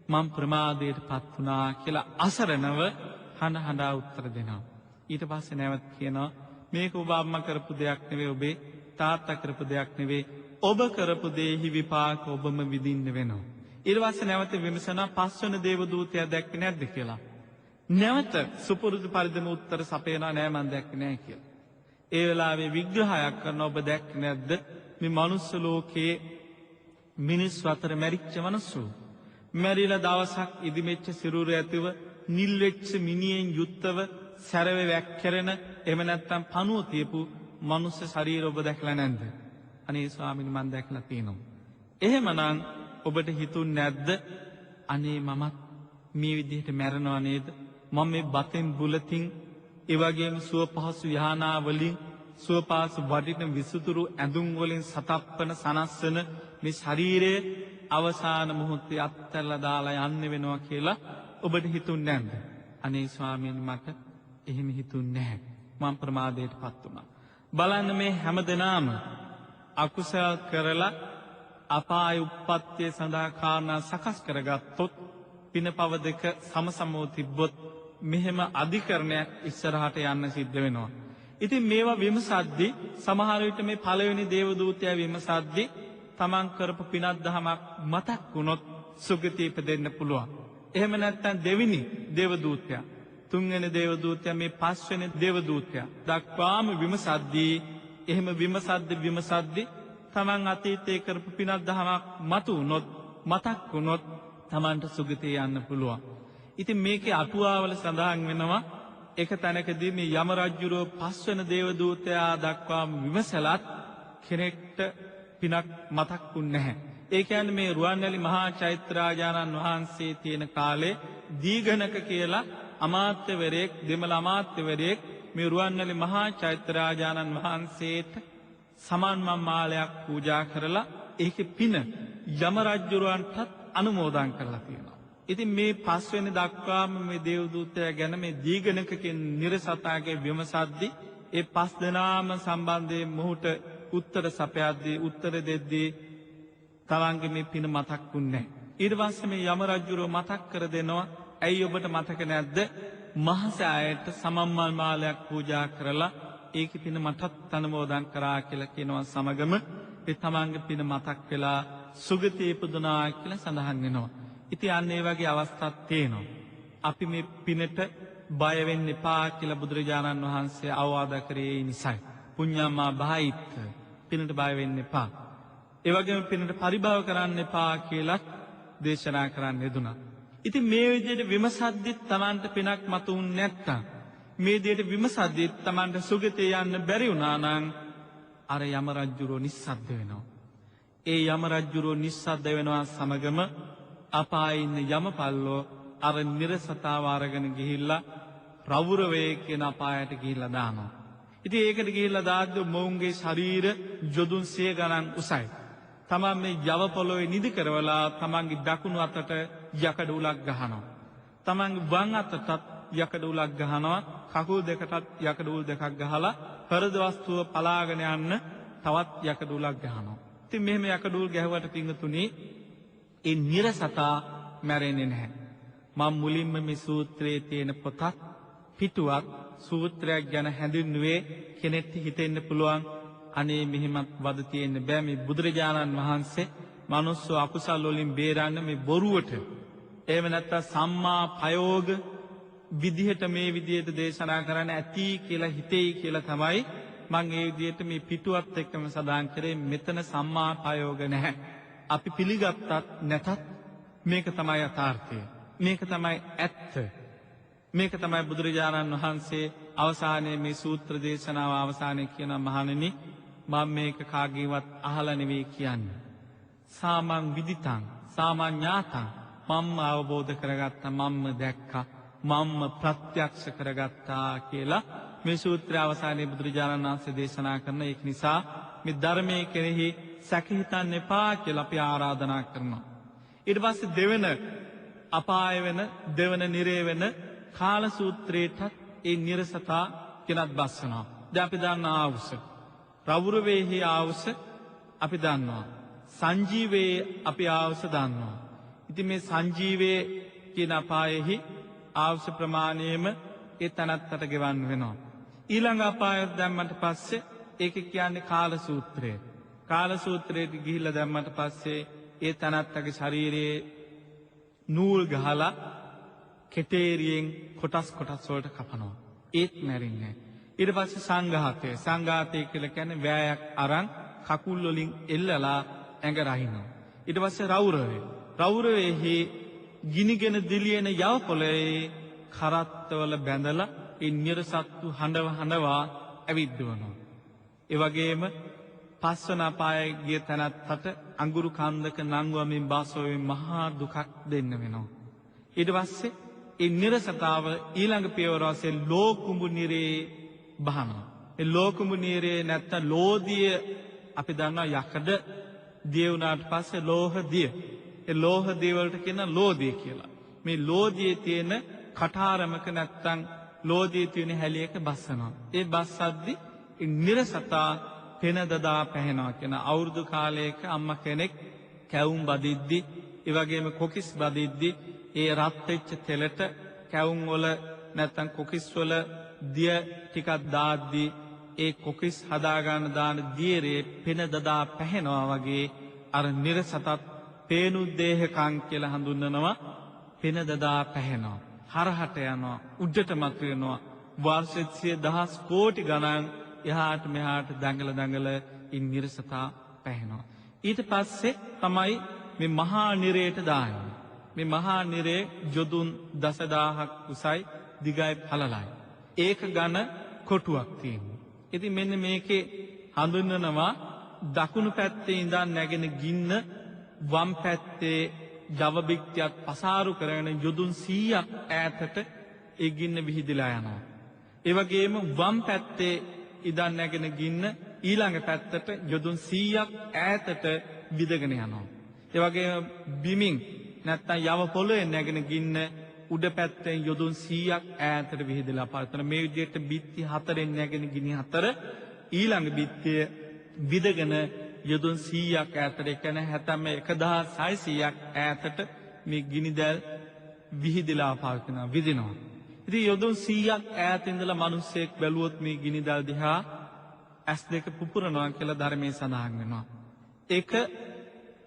මම ප්‍රමාදයටපත් වුණා කියලා අසරණව හඬා උත්තර දෙනවා. ඊට පස්සේ නැවත කියනවා මේක ඔබ අම්මා කරපු දෙයක් නෙවෙයි, ඔබේ තාත්තා කරපු දෙයක් නෙවෙයි. ඔබ කරපු දේහි විපාක ඔබම විඳින්න වෙනවා. ඊට පස්සේ නැවත විමසනවා පස්වන දේව දූතයා දැක්කේ නැද්ද කියලා. නැවත සුපුරුදු පරිදිම උත්තර සපයනවා නෑ මම දැක්කේ නෑ කියලා. ඒ වෙලාවේ විග්‍රහයක් කරන ඔබ දැක්කේ නැද්ද මේ මනුස්ස ලෝකයේ මිනිස් අතර මැරිච්ච මනුස්සු. මැරිලා දවසක් ඉදිමෙච්ච සිරුර ඇතිව නිල් වෙච්ච මිනිහෙන් යුක්තව සැරවේ වැක්කරන එහෙම නැත්නම් පණුව තියපු මනුස්ස ශරීර ඔබ දැකලා නැද්ද? අනේ ස්වාමීනි මම දැකලා තියෙනවා. එහෙමනම් ඔබට හිතුන්නේ නැද්ද අනේ මමත් මේ විදිහට මැරෙනවා නේද? මම මේ බතෙන් බුලතින් ඒ වගේම සුව පහසු යහනා වලින් සුව පහසු වඩින විසුතුරු ඇඳුම් වලින් සතප්පන සනස්සන මේ ශරීරයේ අවසාන මොහොතේ අත්හැරලා දාලා යන්න වෙනවා කියලා ඔබට හිතුන්නේ නැද්ද? අනේ ස්වාමීනි මට එහෙම හිතුන්නේ නැහැ. මම ප්‍රමාදයටපත් වුණා. බලන්න මේ හැමදෙනාම අකුසල කරලා අපාය උප්පත්තිය සඳහා කාරණා සකස් කරගත්තොත් පිනපව දෙක සමසමව තිබ්බොත් මෙහෙම අධිකරණයක් ඉස්සරහට යන්න සිද්ධ වෙනවා. ඉතින් මේවා විමසද්දී සමහර විට මේ පළවෙනි දේව දූතයා විමසද්දී තමන් කරපු පිනක් දහමක් මතක් වුණොත් සුගතිය ඉපදෙන්න පුළුවන්. එහෙම නැත්නම් දෙවෙනි දේව දූතයා, තුන්වෙනි දේව දූතයා, මේ පස්වෙනි දේව දූතයා දක්වාම විමසද්දී එහෙම විමසද්දී තමන් අතීතයේ කරපු පිනක් දහමක් මතු වුණොත් මතක් වුණොත් තමන්ට සුගතිය යන්න පුළුවන්. ඉතින් මේකේ අටුවාවල සඳහන් වෙනවා එක තැනකදී මේ යම රජුරෝ පස්වෙනි දේව දූතයා දක්වාම විමසලත් කෙනෙක්ට පිනක් මතක් වුන්නේ නැහැ. ඒ කියන්නේ මේ රුවන්වැලි මහා චෛත්‍යරාජානන් වහන්සේ තියෙන කාලේ දීඝනක කියලා අමාත්‍යවරයෙක්, දෙමළ අමාත්‍යවරයෙක් මේ රුවන්වැලි මහා චෛත්‍යරාජානන් වහන්සේට සමන්මන් මාලයක් පූජා කරලා ඒකේ පින යම රජුරවන්ටත් අනුමෝදන් කරලා තියෙනවා. ඉතින් මේ පස්වෙනි දක්වාම මේ දේවදූතයා ගැන මේ දීඝනකකින් නිරසතාගේ විමසද්දී ඒ පස් දෙනාම සම්බන්ධයෙන් මොහුට උත්තර සපයද්දී උත්තර දෙද්දී තමන්ගේ මේ පින මතක් වුන්නේ නැහැ. ඊට පස්සේ මේ යම රජුරෝ මතක් කර දෙනවා ඇයි ඔබට මතක නැද්ද මහසෑයට සමම්මල් මාලයක් පූජා කරලා ඒකේ පින මටත් අනුමෝදන් කරා කියලා කියනවා. සමගම ඒ තමන්ගේ පින මතක් වෙලා සුගතිය ඉපදුනා කියලා සඳහන් වෙනවා. ඉතින් අන්න ඒ වගේ අවස්ථාවක් තියෙනවා. අපි මේ පිනට බය වෙන්න එපා කියලා බුදුරජාණන් වහන්සේ අවවාද කරේ නිසයි. පුඤ්ඤම්මා භායිත් පිනට බය වෙන්න එපා. ඒ වගේම පිනට පරිභව කරන්න එපා කියලා දේශනා කරන්න යෙදුණා. ඉතින් මේ විදිහට විමසද්දිත් Tamanට පිනක් මතුුන්නේ නැත්තම් මේ විදිහට විමසද්දිත් Tamanට සුගතිය යන්න බැරි වුණා නම් අර යම රජුරෝ නිස්සද්ද වෙනවා. ඒ යම රජුරෝ නිස්සද්ද වෙනවා සමගම අපායේ ඉන්න යමපල්ලෝ අර නිරසතාව අරගෙන ගිහිල්ලා රවුරවේ කියන අපායට ගිහිල්ලා දානවා. ඉතින් ඒකට ගිහිල්ලා දාද්දී මොවුන්ගේ ශරීර යොදුන් 100 ගණන් උසයි. තමන් මේ යව පොළොවේ නිදි කරවලා තමන්ගේ දකුණු අතට යකඩ උලක් ගහනවා. තමන්ගේ වම් අතටත් යකඩ උලක් ගහනවා, කකුල් දෙකටත් යකඩ උල් දෙකක් ගහලා හෘද වස්තුව පලාගෙන යන්න තවත් යකඩ උලක් ගහනවා. ඉතින් මෙහෙම යකඩ උල් ගැහුවට පිංගුතුනි ඒ නිරසතා මැරෙන්නේ නැහැ. මම මුලින්ම මේ සූත්‍රයේ තියෙන පොතත් පිටුවක් සූත්‍රයක් ගැන හැඳින්නුවේ කෙනෙක්ට හිතෙන්න පුළුවන් අනේ මෙහෙමත් වද තියෙන්න බෑ. මේ බුදුරජාණන් වහන්සේ මනුස්ස අකුසල් වලින් බේරන්න මේ බොරුවට එහෙම නැත්නම් සම්මා ප්‍රයෝග විදිහට මේ විදිහට දේශනා කරන්න ඇති කියලා හිතෙයි කියලා තමයි මම ඒ විදිහට මේ පිටුවත් එක්කම සදාන් කරේ. මෙතන සම්මා ප්‍රයෝග නැහැ. අපි පිළිගත්තත් නැතත් මේක තමයි යථාර්ථය. මේක තමයි ඇත්ත. මේක තමයි බුදුරජාණන් වහන්සේ අවසානයේ මේ සූත්‍ර දේශනාව අවසානයේ කියන මහණෙනි මම මේක කාගේවත් අහලා නෙවෙයි කියන්නේ. සාමං විදිතං සාමඤ්ඤාතං මම්ම අවබෝධ කරගත්තා, මම්ම දැක්කා, මම්ම ප්‍රත්‍යක්ෂ කරගත්තා කියලා මේ සූත්‍රය අවසානයේ බුදුරජාණන් වහන්සේ දේශනා කරන. ඒක නිසා මේ ධර්මයේ කෙරෙහි සැක හිතන්න එපා කියලා අපි ආරාධනා කරනවා. ඊට පස්සේ දෙවන අපාය වෙන දෙවන නිරේ වෙන කාල සූත්‍රයටත් ඒ නිරසතා කෙනත් බස්සනවා. දැන් අපි දන්නා ආවුස රවුරවේහි ආවුස අපි දන්නවා. සංජීවයේ අපි ආවුස දන්නවා. ඉතින් මේ සංජීවයේ කියන අපායෙහි ආවුස ප්‍රමාණයෙම ඒ තනත්තට ගෙවන්න වෙනවා. ඊළඟ අපායට දැම්මට පස්සේ ඒක කියන්නේ කාල සූත්‍රය. කාල සූත්‍රයට ගිහිල්ලා දැම්මට පස්සේ ඒ තනත්තගේ ශරීරයේ නූල් ගහලා කෙටේරියෙන් කොටස් කොටස් වලට කපනවා. ඒත් මැරෙන්නේ නැහැ. ඊට පස්සේ සංඝාතය. සංඝාතය කියලා කියන්නේ වෑයක් අරන් කකුල් වලින් එල්ලලා ඇඟ රහිනවා. ඊට පස්සේ රෞරවය. රෞරවයේහි ගිනිගෙන දිලියෙන යව පොළේ කරත්තවල බැඳලා ඒ නිර්සත්තු හඬවා ඇවිද්දවනවා. ඒ වගේම පස්වන අපායේ ගිය තැනත්තට අඟුරු කන්දක නංවමින් බාසෝවෙන් මහා දුකක් දෙන්න වෙනවා. ඊට පස්සේ ඒ නිර්සතාව ඊළඟ පියවර වශයෙන් ලෝකුඹු නිරේ බහනවා. ඒ ලෝකුඹු නිරේ නැත්තම් ලෝදිය අපි දන්නවා යකඩ දිය වුණාට පස්සේ ලෝහ දිය. ඒ ලෝහ දිය වලට කියන ලෝදිය කියලා. මේ ලෝදියේ තියෙන කටාරමක නැත්තම් ලෝදියේ තියෙන හැලියක බස්සනවා. ඒ බස්සද්දි ඒ නිර්සතා පෙන දදා පැහැෙනවා කියන අවුරුදු කාලයක අම්මා කෙනෙක් කැවුම් බදිද්දි ඒ වගේම කොකිස් බදිද්දි ඒ රත් වෙච්ච තෙලට කැවුම් වල නැත්තම් කොකිස් වල දිය ටිකක් දාද්දි ඒ කොකිස් හදා ගන්න දාන දියරේ පෙන දදා පැහැෙනවා වගේ අර නිර්සතත් පේනුද්දේහකම් කියලා හඳුන්වනවා. පෙන දදා පැහැෙනවා, හරහට යනවා, උඩට මතුවෙනවා. වර්ෂ 100,000 කෝටි ගණන් එහාට මෙහාට දඟල ඉන් නිර්සතා පැහැෙනවා. ඊට පස්සේ තමයි මේ මහා නිරේට දාන්නේ. මේ මහා නිරේ ජොදුන් 10,000ක් උසයි, දිගයි, පළලයි. ඒක ඝන කොටුවක් තියෙනවා. ඉතින් මෙන්න මේකේ හඳුන්වනවා දකුණු පැත්තේ ඉඳන් නැගෙන ගින්න වම් පැත්තේ ජව බික්තියත් පසාරු කරගෙන යොදුන් 100ක් ඈතට ඒ ගින්න විහිදලා යනවා. ඒ වගේම වම් පැත්තේ ඉඳන් නැගෙන ගින්න ඊළඟ පැත්තට යොදුන් 100ක් ඈතට විදගෙන යනවා. ඒ වගේම බිමින් නැත්තම් යව පොළොවේ නැගෙන ගින්න උඩ පැත්තෙන් යොදුන් 100ක් ඈතට විහිදලා පවතන. මේ විදිහට බිත්ති හතරෙන් නැගෙන ගිනි හතර ඊළඟ බිත්තිය විදගෙන යොදුන් 100ක් ඈතට, ඒ කියන්නේ හැතැම්ම 1600ක් ඈතට මේ ගිනිදැල් විහිදලා පවතිනවා, විදිනවා. ඉතින් යොදුන් 100ක් ඈත ඉඳලා මිනිස්සෙක් බැලුවොත් මේ ගිනිදැල් දිහා ඇස් දෙක පුපුරනවා කියලා ධර්මයේ සඳහන් වෙනවා. ඒක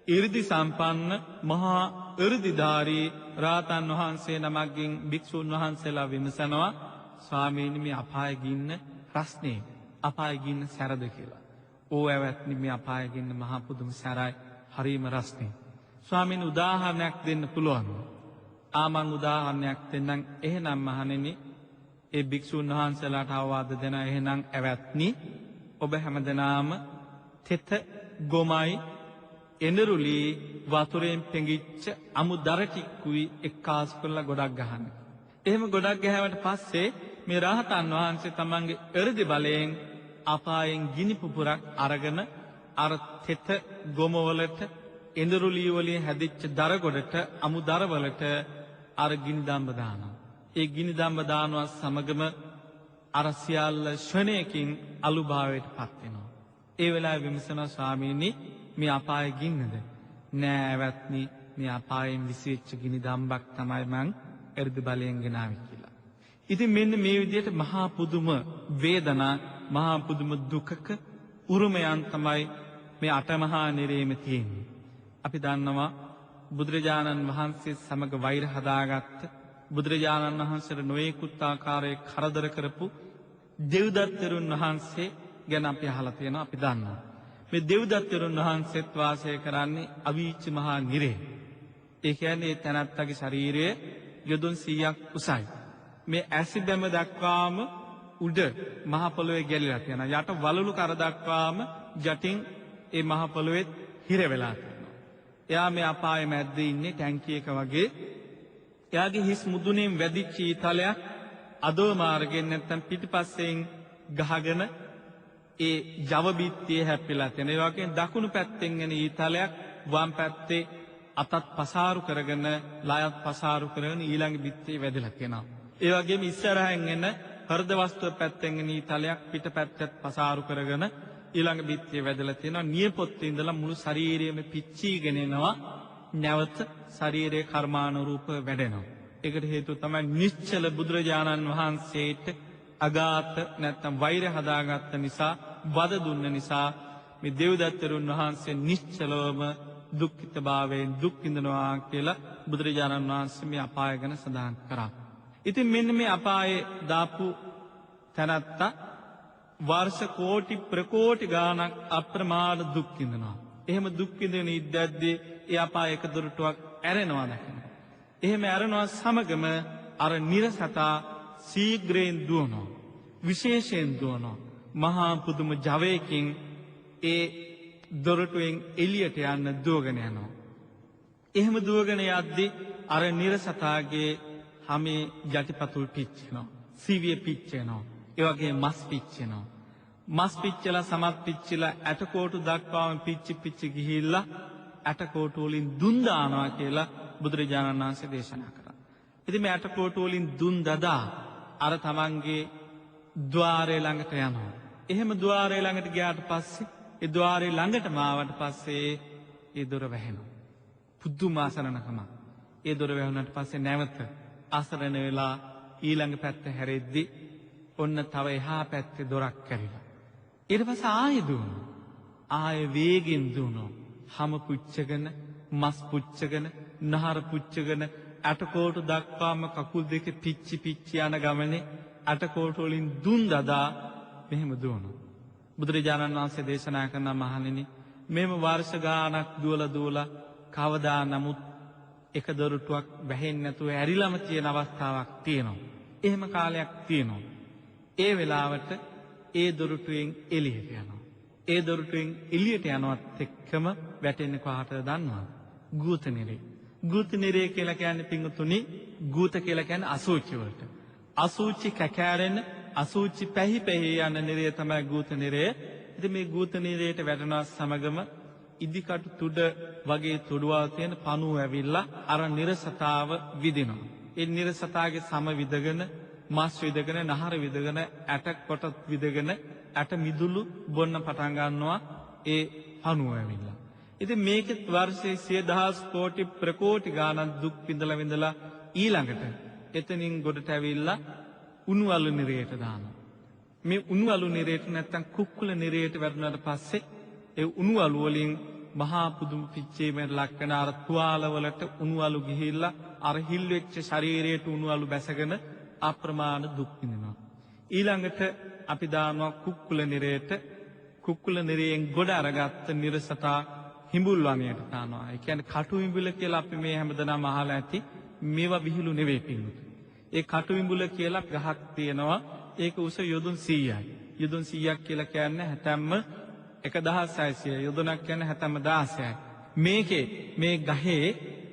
이르දි සම්පන්න මහා 이르දිධාරී රාතන් වහන්සේ නමකින් භික්ෂුන් වහන්සේලා විමසනවා, ස්වාමීනි මේ අපාය ගින්න රස්නේ, අපාය ගින්න සැරද කියලා. ඕ ඇවැත්නි මේ අපාය ගින්න මහා පුදුම සැරයි, හරීම රස්නේ. ස්වාමීනි උදාහරණයක් දෙන්න පුළුවන්? ආමං උදාහරණයක් දෙන්නම්. එහෙනම් මහණෙනි ඒ භික්ෂුන් වහන්සේලාට අවවාද දෙන එහෙනම් ඇවැත්නි ඔබ හැමදෙනාම තෙත ගොමයි එනරුලි වතුරෙන් පෙඟිච්ච අමුදර ටිකුයි එක්කාසු කරලා ගොඩක් ගහන්න. එහෙම ගොඩක් ගහවට පස්සේ මේ රහතන් වහන්සේ තමන්ගේ එ르දි බලයෙන් අපායෙන් ගිනි පුපුරක් අරගෙන අර තෙත ගොම වලට එනරුලි වලින් හැදිච්ච දර ගොඩට අමුදර වලට අර ගිනි දම්බ දානවා. ඒ ගිනි දම්බ දානවා සමගම අර සියල්ල ශ්‍රණයකින් අලුභාවයට පත් වෙනවා. ඒ වෙලාවේ විමසනවා ස්වාමීනි මේ අපායේ ගින්නද? නෑ ඇවත්නි මේ අපායෙන් විසිච්ච ගිනි දම්බක් තමයි මං එර්ධ බලයෙන් ගෙනාවේ කියලා. ඉතින් මෙන්න මේ විදිහට මහා පුදුම වේදනා මහා පුදුම දුකක උරුමයන් තමයි මේ අටමහා නිරේම තියෙන්නේ. අපි දන්නවා බුදුරජාණන් වහන්සේ සමග වෛර හදාගත්ත බුදුරජාණන් වහන්සේට නොයෙකුත් ආකාරයේ කරදර කරපු දෙව්දත් තෙරුන් වහන්සේ ගැන අපි අහලා තියෙනවා. අපි දන්නවා මේ දෙව්දත් තෙරුන් වහන්සේත් වාසය කරන්නේ අවීච මහා නිරේ. ඒ කියන්නේ ඒ තැනැත්තගේ ශරීරයේ යොදුන් 100ක් උසයි. මේ ඇසිබැම දක්වාම උඩ මහ පොළොවේ ගැලිලා තියෙනවා. යට වලලු කර දක්වාම යටින් ඒ මහ පොළොවේ හිර වෙලා තියෙනවා. එයා මේ අපායේ මැද්දේ ඉන්නේ ටැංකියක වගේ. එයාගේ හිස් මුදුනේ වැදිච්ච ඊතලයක් අදෝ මාර්ගෙන් නැත්තම් පිටිපස්සෙන් ගහගෙන ඒ ජව බිත්තියේ හැප්පිලා තියෙන. ඒ වගේම දකුණු පැත්තෙන් එන ඊතලයක් වම් පැත්තේ අතත් පසාරු කරගෙන ලයත් පසාරු කරගෙන ඊළඟ බිත්තියේ වැදලා තියෙනවා. ඒ වගේම ඉස්සරහින් එන හෘද වස්තුව පැත්තෙන් එන ඊතලයක් පිටපැත්තට පසාරු කරගෙන ඊළඟ බිත්තියේ වැදලා තියෙනවා. නියපොත්තේ ඉඳලා මුළු ශරීරයම පිච්චීගෙන එනවා. නැවත ශරීරයේ කර්මානුරූප වැඩෙනවා. ඒකට හේතුව තමයි නිශ්චල බුදුරජාණන් වහන්සේට අගාත නැත්තම් වෛර හදාගත්ත නිසා වද දුන්න නිසා මේ දෙව්දත්තරුන් වහන්සේ නිශ්චලවම දුක්ඛිතභාවයෙන් දුක් විඳිනවා කියලා බුදුරජාණන් වහන්සේ මේ අපාය ගැන සඳහන් කරා. ඉතින් මෙන්න මේ අපායේ දාපු තැනත්තා වර්ෂ කෝටි ප්‍රකෝටි ගාණක් අප්‍රමාණ දුක් විඳිනවා. එහෙම දුක් විඳින ඉද්දැද්දී ඒ අපාය එක දොරටුවක් ඇරෙනවා දකින්න. එහෙම ඇරෙනවා සමගම අර නිරසතා සීග්‍රයෙන් දුවනවා. විශේෂයෙන් දුවනවා. මහා පුදුම ජවයකින් ඒ දොරටුවෙන් එළියට යන්න දුවගෙන යනවා. එහෙම දුවගෙන යද්දී අර නිරසතාගේ හැමේ යටිපතුල් පිච්චෙනවා. සිවිය පිච්චෙනවා. ඒ වගේ මස් පිච්චෙනවා. මස් පිච්චලා සමත් පිච්චිලා ඇටකොටු දක්වාම පිච්චි ගිහිල්ලා ඇටකොටු වලින් දුන් දානවා කියලා බුදුරජාණන් වහන්සේ දේශනා කරා. ඉතින් මේ ඇටකොටු වලින් දුන් දදා අර තමන්ගේ ద్వාරය ළඟට යනවා. එහෙම ద్వාරය ළඟට ගියාට පස්සේ ඒ ద్వාරය ළඟටම ආවට පස්සේ ඒ දොර වැහෙනවා. පුදුම ආසරණකම. ඒ දොර වැහුණාට පස්සේ නැවත ආසරණ වෙලා ඊළඟ පැත්ත හැරෙද්දි ඔන්න තව එහා පැත්තේ දොරක් කැරිලා. ඊට පස්සේ ආයෙ දුවනවා. ආයෙ වේගෙන් දුවනවා. හම පුච්චගෙන, මස් පුච්චගෙන, නහර පුච්චගෙන ඇටකොටු දක්වාම කකුල් දෙක පිච්චි යන ගමනේ ඇටකොටු වලින් දුන් දදා මෙහෙම දුවනවා. බුදුරජාණන් වහන්සේ දේශනා කරන මහණෙනි මෙහෙම වර්ෂ ගාණක් දුවලා කවදා නමුත් එක දොරටුවක් වැහෙන්නේ නැතුව ඇරිලාම තියෙන අවස්ථාවක් තියෙනවා. එහෙම කාලයක් තියෙනවා. ඒ වෙලාවට ඒ දොරටුවෙන් එළියට යනවා. ඒ දොරටුවෙන් එළියට යනවත් එක්කම වැටෙන්නේ කොහාටද දන්නවද? ගූත නිරේ. ගූත නිරේ කියලා කියන්නේ පිංගුතුනි ගූත කියලා කියන්නේ අසුචි වලට. අසුචි කැකෑරෙන අසුචි පැහි යන නිරේ තමයි ගූත නිරේ. ඉතින් මේ ගූත නිරේට වැටෙනවා සමගම ඉදිකටු තුඩ වගේ තුඩුවල් තියෙන පණුව ඇවිල්ලා අර නිරසතාව විදිනවා. ඒ නිරසතාවගේ සම විදගෙන මස් විදගෙන නහර විදගෙන ඇට කොට විදගෙන ඇට මිදුළු බොන්න පටන් ගන්නවා ඒ පණුව ඇවිල්ලා. ඉතින් මේකෙත් වර්ෂයේ 100,000 කෝටි ප්‍රකෝටි ගාණක් දුක් විඳලා ඊළඟට එතනින් ගොඩට ඇවිල්ලා උණු අලු නිරයට දානවා. මේ උණු අලු නිරයට නැත්තම් කුක්කුල නිරයට වැටුණාට පස්සේ ඒ උණු අලු වලින් මහා පුදුම පිච්චීමකට ලක් වෙන අර තුවාල වලට උණු අලු ගිහිල්ලා අර හිල් වෙච්ච ශරීරයට උණු අලු බැසගෙන අප්‍රමාණ දුක් විඳිනවා. ඊළඟට අපි දානවා කුක්කුල නිරයට. කුක්කුල නිරයෙන් ගොඩ අරගත්ත නිරසතා හිඹුල් වනයට දානවා. ඒ කියන්නේ කටු විඹුල කියලා අපි මේ හැමදෙනාම අහලා ඇති. මේවා විහිළු නෙවෙයි පිළිතුරු. ඒ කටු විඹුල කියලා ගහක් තියෙනවා. ඒක උස යොදුන් 100යි. යොදුන් 100ක් කියලා කියන්නේ හැතැම්ම 1600. යොදුනක් කියන්නේ හැතැම්ම 16යි. මේකේ මේ ගහේ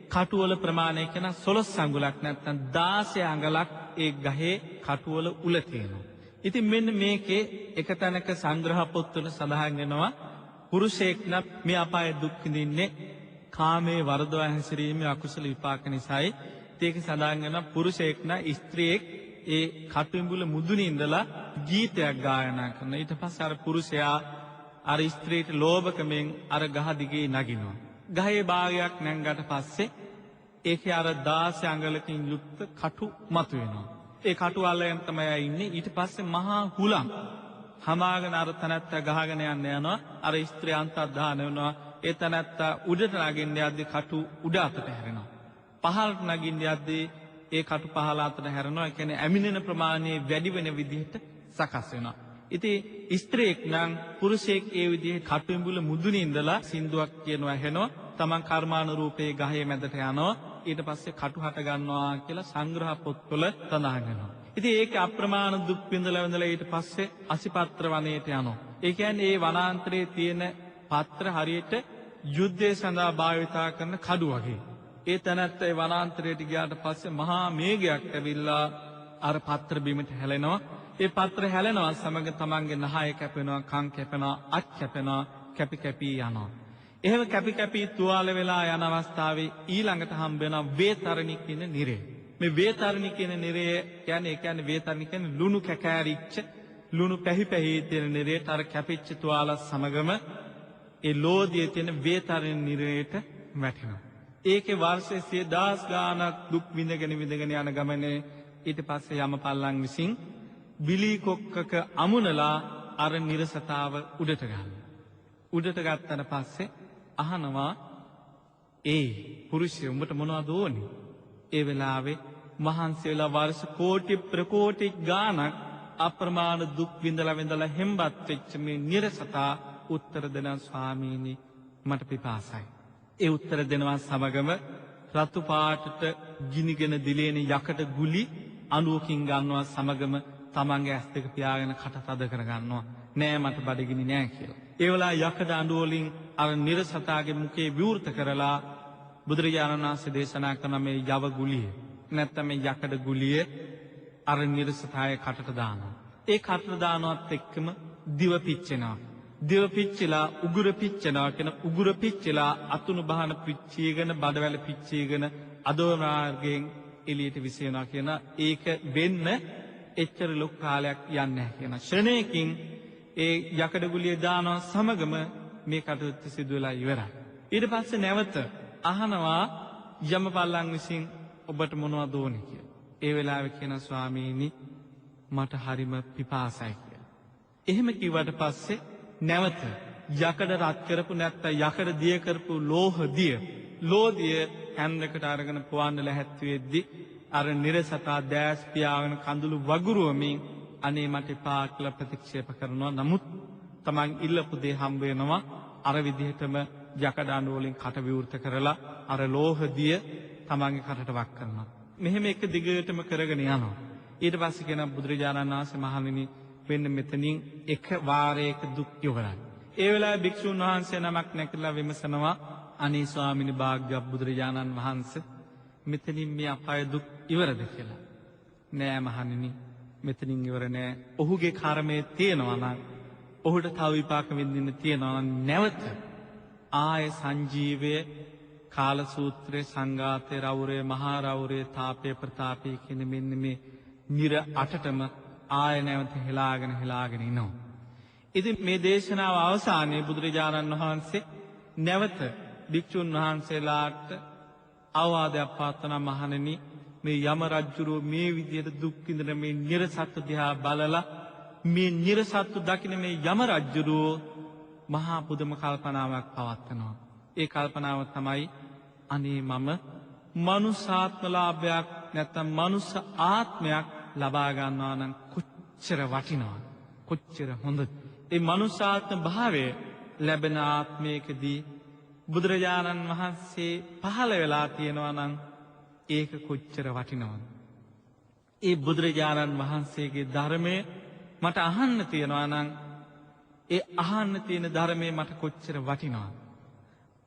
කටුවල ප්‍රමාණය කියන 12 අඟුලක් නැත්නම් 16 අඟලක් ඒ ගහේ කටුවල උල තියෙනවා. ඉතින් මෙන්න මේකේ එක තැනක සංග්‍රහ පොත්වල සඳහන් වෙනවා පුරුෂයෙක් නම් මේ අපායේ දුක් විඳින්නේ කාමයේ වර්ධව හැසිරීමේ අකුසල විපාක නිසායි. ඒක සඳහන් වෙනවා පුරුෂයෙක් නම් ස්ත්‍රියෙක් ඒ කටුඹුල මුදුනේ ඉඳලා ගීතයක් ගායනා කරනවා. ඊට පස්සේ අර පුරුෂයා අර ස්ත්‍රියට ලෝභකමෙන් අර ගහ දිගේ නගිනවා. ගහේ භාගයක් නැංගට පස්සේ ඒකේ අර 16 අඟලකින් යුක්ත කටු මතුවෙනවා. ඒ කටු අල්ලගෙන තමයි ඉන්නේ. ඊට පස්සේ මහා හුලං හමාගෙන අර තනත්තා ගහගෙන යන්න යනවා. අර ස්ත්‍රිය අන්තර්ධාන වෙනවා. ඒ තනත්තා උඩට නගින්න යද්දී කටු උඩ අතට හැරෙනවා. පහළට නගින්න යද්දී ඒ කටු පහළ අතට හැරෙනවා. ඒ කියන්නේ ඇමිනෙන ප්‍රමාණය වැඩි වෙන විදිහට සකස් වෙනවා. ඉතින් ස්ත්‍රියෙක් නම් පුරුෂයෙක් ඒ විදිහේ කටුඹුල මුදුනේ ඉඳලා සින්දුවක් කියනවා ඇහෙනවා. තමන් කර්මානුරූපේ ගහේ මැදට යනවා. ඊට පස්සේ කටු හට ගන්නවා කියලා සංග්‍රහ පොත්වල සඳහන් වෙනවා. ඉතින් ඒක අප්‍රමාණ දුක් විඳලා ඊට පස්සේ අසිපත්‍ර වනයේට යනවා. ඒ කියන්නේ ඒ වනාන්තරයේ තියෙන පත්‍ර හරියට යුද්ධය සඳහා භාවිතා කරන කඩු වගේ. ඒ තැනත්ත ඒ වනාන්තරයට ගියාට පස්සේ මහා මේඝයක් ඇවිල්ලා අර පත්‍ර බිමට හැලෙනවා. ඒ පත්‍ර හැලෙනවා සමග තමන්ගේ නහය කැපෙනවා, කන් කැපෙනවා, අත් කැපෙනවා, කැපි කැපි යනවා. එහෙම කැපි කැපි තුවාල වෙලා යන අවස්ථාවේ ඊළඟට හම්බ වෙනවා වේතරණි කියන නිරය. මේ වේතරණි කියන නිරය කියන්නේ වේතරණි කියන්නේ ලුණු කැකෑරිච්ච ලුණු පැහි පැහි තියෙන නිරයට අර කැපිච්ච තුවාල සමගම ඒ ලෝදියේ තියෙන වේතරණි නිරයට වැටෙනවා. ඒකේ වර්ෂයේ 100,000 ගාණක් දුක් විඳගෙන යන ගමනේ ඊට පස්සේ යමපල්ලන් විසින් බිලී කොක්කක අමුණලා අර නිරසතාව උඩට ගන්නවා. උඩට ගත්තට පස්සේ අහනවා ඒ පුරුෂය උඹට මොනවද ඕනේ? ඒ වෙලාවේ මහන්සි වෙලා වර්ෂ කෝටි ප්‍රකෝටි ගාණක් අප්‍රමාණ දුක් විඳලා හෙම්බත් වෙච්ච මේ නිරසතා උත්තර දෙන ස්වාමීනි මට පිපාසයි. ඒ උත්තර දෙනවා සමගම රතු පාටට ගිනිගෙන දිලේන යකට ගුලි අණුවකින් ගන්නවා සමගම තමන්ගේ ඇස් දෙක පියාගෙන කට තද කර ගන්නවා. නෑ මට බඩගිනි නෑ කියලා. ඒ වෙලාව යකඩ අඬු වලින් අර නිරසතාගේ මුඛේ විවෘත කරලා බුදුරජාණන් වහන්සේ දේශනා කරන මේ යව ගුලිය නැත්නම් මේ යකඩ ගුලිය අර නිරසතායේ කටට දානවා. ඒ කටට දානවත් එක්කම දිව පිච්චෙනවා. දිව පිච්චිලා උගුර පිච්චෙනවා කියන උගුර පිච්චිලා අතුණු බහන පිච්චීගෙන බඩවැල පිච්චීගෙන අදෝ මාර්ගයෙන් එළියට විසෙනවා කියන ඒක වෙන්න එච්චර ලොකු කාලයක් යන්නේ නැහැ කියන ශ්‍රණයකින් ඒ යකඩ ගුලිය දානවා සමගම මේ කටයුත්ත සිදු වෙලා ඉවරයි. ඊට පස්සේ නැවත අහනවා යමපල්ලන් විසින් ඔබට මොනවද ඕනේ කියලා. ඒ වෙලාවේ කියන ස්වාමීනි මට හරිම පිපාසයි කියලා. එහෙම කිව්වට පස්සේ නැවත යකඩ රත් කරපු නැත්නම් යකඩ දිය කරපු ලෝදිය හැන්දකට අරගෙන පොවන්න ලැහැත්ති වෙද්දි අර නිරසතා දැස් පියාගෙන කඳුළු වගුරුවමින් අනේ මට එපා කියලා ප්‍රතික්ෂේප කරනවා. නමුත් තමන් ඉල්ලපු දේ හම්බ වෙනවා. අර විදිහටම යකඩ අඬු වලින් කට විවෘත කරලා අර ලෝහදිය තමන්ගේ කටට වක් කරනවා. මෙහෙම එක දිගටම කරගෙන යනවා. ඊට පස්සේ කියන බුදුරජාණන් වහන්සේ මහණෙනි වෙන්න මෙතනින් එක වාරයක දුක් ඉවරයි. ඒ වෙලාවේ භික්ෂුන් වහන්සේ නමක් නැකලා විමසනවා අනේ ස්වාමිනී භාග්‍යවත් බුදුරජාණන් වහන්සේ මෙතනින් මේ අපාය දුක් ඉවරද කියලා. නෑ මහණෙනි මෙතනින් ඉවර නෑ. ඔහුගේ කර්මයේ තියෙනවා නම් ඔහුට තව විපාක විඳින්න තියෙනවා නම් නැවත ආය සංජීවයේ කාල සූත්‍රයේ සංඝාතේ රෞරේ මහා රෞරේ තාපේ ප්‍රතාපේ කියන මෙන්න මේ නිර අටටම ආය නැවත හෙලාගෙන ඉනවා. ඉතින් මේ දේශනාව අවසානයේ බුදුරජාණන් වහන්සේ නැවත භික්ෂුන් වහන්සේලාට අවවාදයක් පාත්වන මහණෙනි මේ යම රජුරෝ මේ විදියට දුක් විඳින මේ නිර්සත්ත්ව දිහා බලලා මේ නිර්සත්ත්ව දකින්න මේ යම රජුරෝ මහා පුදුම කල්පනාවක් පවත්වනවා. ඒ කල්පනාව තමයි අනේ මම මනුසාත්මලාභයක් නැත්නම් මනුස්ස ආත්මයක් ලබා ගන්නවා නම් කොච්චර වටිනවද කොච්චර හොඳද. ඒ මනුසාත්ම භාවය ලැබෙන ආත්මයකදී බුදුරජාණන් වහන්සේ පහළ වෙලා තියෙනවා නම් ඒක කොච්චර වටිනවද. ඒ බුදුරජාණන් වහන්සේගේ ධර්මය මට අහන්න තියෙනවා නම් ඒ අහන්න තියෙන ධර්මය මට කොච්චර වටිනවද.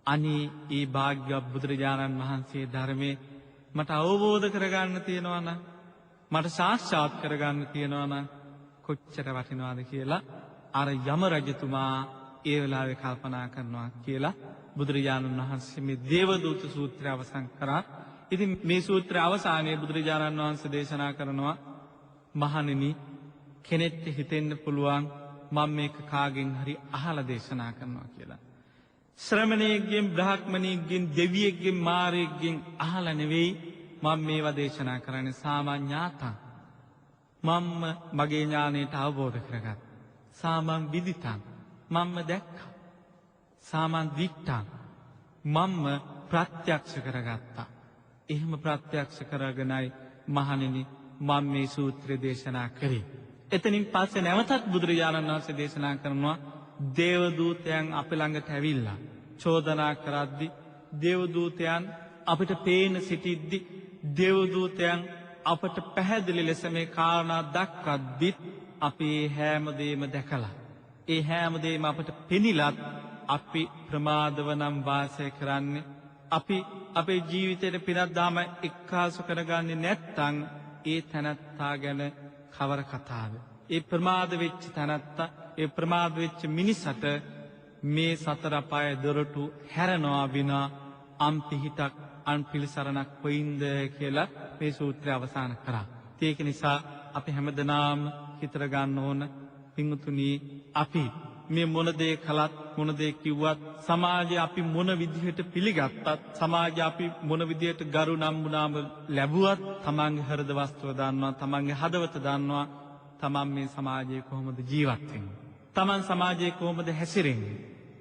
අනේ ඒ භාග්‍යවත් බුදුරජාණන් වහන්සේ ධර්මයේ මට අවබෝධ කරගන්න තියෙනවා නම් මට සාක්ෂාත් කරගන්න තියෙනවා නම් කොච්චර වටිනවද කියලා අර යම රජතුමා ඒ වෙලාවේ කල්පනා කරනවා කියලා බුදුරජාණන් වහන්සේ මේ දේවදූත සූත්‍රය අවසන් කරා. ඉතින් මේ සූත්‍රය අවසානයේ බුදුරජාණන් වහන්සේ දේශනා කරනවා මහණෙනි කෙනෙක්ට හිතෙන්න පුළුවන් මම මේක කාගෙන් හරි අහලා දේශනා කරනවා කියලා. ශ්‍රමණයෙක්ගෙන් බ්‍රාහ්මණයෙක්ගෙන් දෙවියෙක්ගෙන් මාරයෙක්ගෙන් අහලා නෙවෙයි මම මේවා දේශනා කරන්නේ සාමාන්‍යාතං. මම මගේ ඥාණයට අවබෝධ කරගත්. සාමං විදිතං මම දැක්කා. සාමං දිට්ඨං මම ප්‍රත්‍යක්ෂ කරගත්තා. එහෙම ප්‍රත්‍යක්ෂ කරගෙනයි මහණෙනි මම මේ සූත්‍රය දේශනා කරේ. එතනින් පස්සේ නැවතත් බුදුරජාණන් වහන්සේ දේශනා කරනවා දේවදූතයන් අප ළඟට ඇවිල්ලා චෝදනා කරද්දි දේවදූතයන් අපිට පේන සිටිද්දි දේවදූතයන් අපට පැහැදිලි ලෙස මේ කාරණා දක්වද්දිත් අපි හැමදේම දැකලා ඒ හැමදේම අපට පෙනිලත් අපි ප්‍රමාදව නම් වාසය කරන්නේ අපි අපේ ජීවිතයට පිනක් දාම එක්කාසු කරගන්නේ නැත්තං ඒ තැනැත්තා ගැන කවර කතාව. ඒ ප්‍රමාද වෙච්ච තැනැත්තා ඒ ප්‍රමාද වෙච්ච මිනිසට මේ සතර අපාය දොරටු හැරනවා විනා අම්පිහිටක් අන් පිළිසරණක් කොයින්ද කියලා මේ සූත්‍රය අවසන් කරා. ඒක නිසා අපි හැමදෙනාම හිතර ගන්න ඕන පින්තුණී අපි මේ මොන දේ කළත් මොන දේ කිව්වත් සමාජයේ අපි මොන විදිහට පිළිගත්තත් සමාජයේ අපි මොන විදිහට ගරු නම්බුනාම ලැබුවත් තමන්ගේ හෘද වස්තුව දන්නවා තමන්ගේ හදවත දන්නවා තමන් මේ සමාජයේ කොහොමද ජීවත් වෙන්නේ තමන් සමාජයේ කොහොමද හැසිරෙන්නේ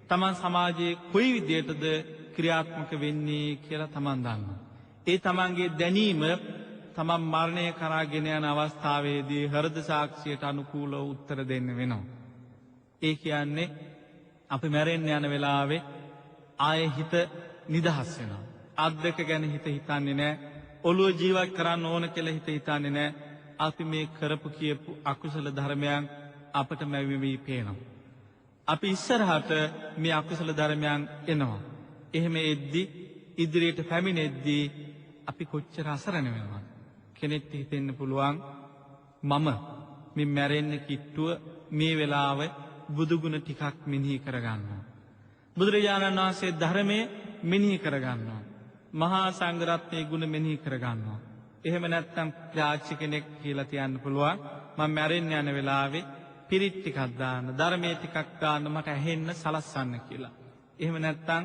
තමන් සමාජයේ කොයි විදිහටද ක්‍රියාත්මක වෙන්නේ කියලා තමන් දන්නවා ඒ තමන්ගේ දැනීම තමන් මරණය කරාගෙන යන අවස්ථාවේදී හෘද සාක්ෂියට අනුකූලව උත්තර දෙන්න වෙනවා ඒ කියන්නේ අපි මැරෙන්න යන වෙලාවේ ආයේ හිත නිදහස් වෙනවා. අත් දෙක ගැන හිත හිතන්නේ නැහැ. ඔළුව ජීවත් කරන්න ඕන කියලා හිත හිතන්නේ නැහැ. අපි මේ කරපු කියපු අකුසල ධර්මයන් අපට මැවිවි පේනවා. අපි ඉස්සරහට මේ අකුසල ධර්මයන් එනවා. එහෙම එද්දි ඉදිරියට පැමිණෙද්දී අපි කොච්චර අසරණ වෙනවද? කෙනෙක්ට හිතෙන්න පුළුවන් මම මේ මැරෙන්න කිට්ටුව මේ වෙලාවේ බුදුගුණ ටිකක් මෙනෙහි කරගන්නවා. බුදුරජාණන් වහන්සේ ධර්මයේ මෙනෙහි කරගන්නවා. මහා සංඝරත්නයේ ගුණ මෙනෙහි කරගන්නවා. එහෙම නැත්නම් ත්‍යාග්ෂ කෙනෙක් කියලා තියන්න පුළුවන් මම මැරෙන්න යන වෙලාවේ පිරිත් ටිකක් දාන්න, ධර්මයේ ටිකක් දාන්න මට ඇහෙන්න සලස්සන්න කියලා. එහෙම නැත්නම්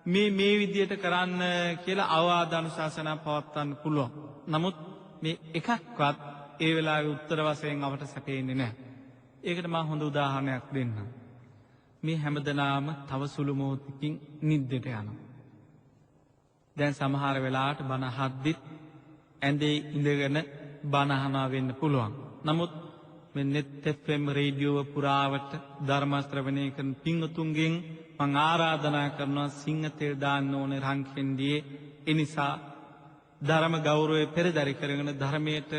මේ විදියට කරන්න කියලා අවවාද අනුශාසනා පවත්වන්න පුළුවන්. නමුත් මේ එකක්වත් ඒ වෙලාවේ උත්තර වශයෙන් අපට සැපෙන්නේ නැහැ. ඒකට මා හොඳ උදාහරණයක් දෙන්නම්. මේ හැමදෙනාම තව සුළු මොහොතකින් නිින්දට යනවා. දැන් සමහර වෙලාවට බණ අහද්දිත් ඇඳේ ඉඳගෙන බණ අහනවා වෙන්න පුළුවන්. නමුත් මේ net FM රේඩියෝ පුරාවට ධර්ම ශ්‍රවණය කරන පින්වතුන්ගෙන් මම ආරාධනා කරනවා සිංහ තෙල් දාන්න ඕනේ රංකෙන්ඩියේ. ඒ නිසා ධර්ම ගෞරවය පෙරදරි කරගෙන ධර්මයට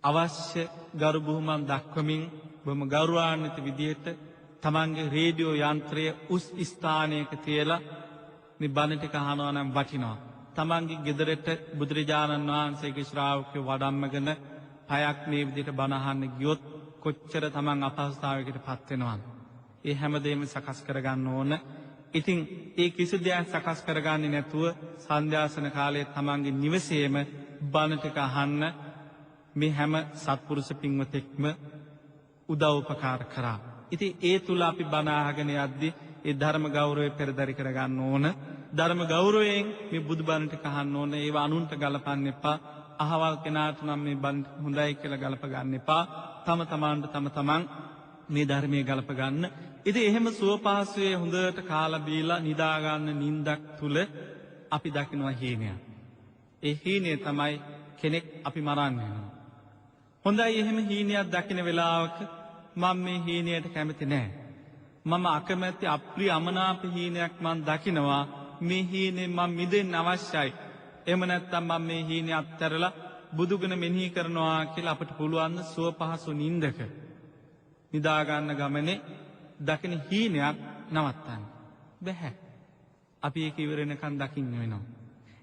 අවශ්‍ය ගරු බුහුමන් දක්වමින් බොහොම ගෞරවාන්විත විදියට තමන්ගේ රේඩියෝ යන්ත්‍රය උස් ස්ථානයක තියලා මේ බණ ටික අහනවා නම් වටිනවා. තමන්ගේ ගෙදරට බුදුරජාණන් වහන්සේගේ ශ්‍රාවකයෝ වඩම්මගෙන පයක් මේ විදියට බණ අහන්න ගියොත් කොච්චර තමන් අපහසුතාවයකට පත් වෙනවද? ඒ හැමදේම සකස් කරගන්න ඕන. ඉතින් ඒ කිසි දෙයක් සකස් කරගන්නේ නැතුව සන්ධ්‍යාසන කාලයේ තමන්ගේ නිවසේම බණ ටික අහන්න මේ හැම සත්පුරුෂ පින්වතෙක්ම උදව් උපකාර කරා. ඉතින් ඒ තුල අපි බණ අහගෙන යද්දී ඒ ධර්ම ගෞරවය පෙරදරි කරගන්න ඕන. ධර්ම ගෞරවයෙන් මේ බුදුබණ ටික අහන්න ඕන. ඒව අනුන්ට ගලපන්න එපා. අහවල් කෙනාට නම් මේ බණ හොඳයි කියලා ගලප ගන්න එපා. තම තමන් මේ ධර්මයේ ගලප ගන්න. ඉතින් එහෙම සුවපහසුවේ හොඳට කාලා බීලා නිදා ගන්න නිින්දක් තුල අපි දකිනවා හීනයක්. ඒ හීනය තමයි කෙනෙක් අපි මරන්න වෙනවා. හොඳයි එහෙම හීනයක් දකින වෙලාවක මම මේ හීනයට කැමති නැහැ. මම අකමැති අප්‍රිය අමනාප හීනයක් මම දකිනවා. මේ හීනේ මම මිදෙන්න අවශ්‍යයි. එහෙම නැත්නම් මම මේ හීනේ අත්හැරලා බුදුගුණ මෙනෙහි කරනවා කියලා අපිට පුළුවන් සුව පහසු නිින්දක නිදා ගන්න ගමනේ දකින හීනයක් නවත්තන්න බැහැ. අපි ඒක ඉවර වෙනකන් දකින්න වෙනවා.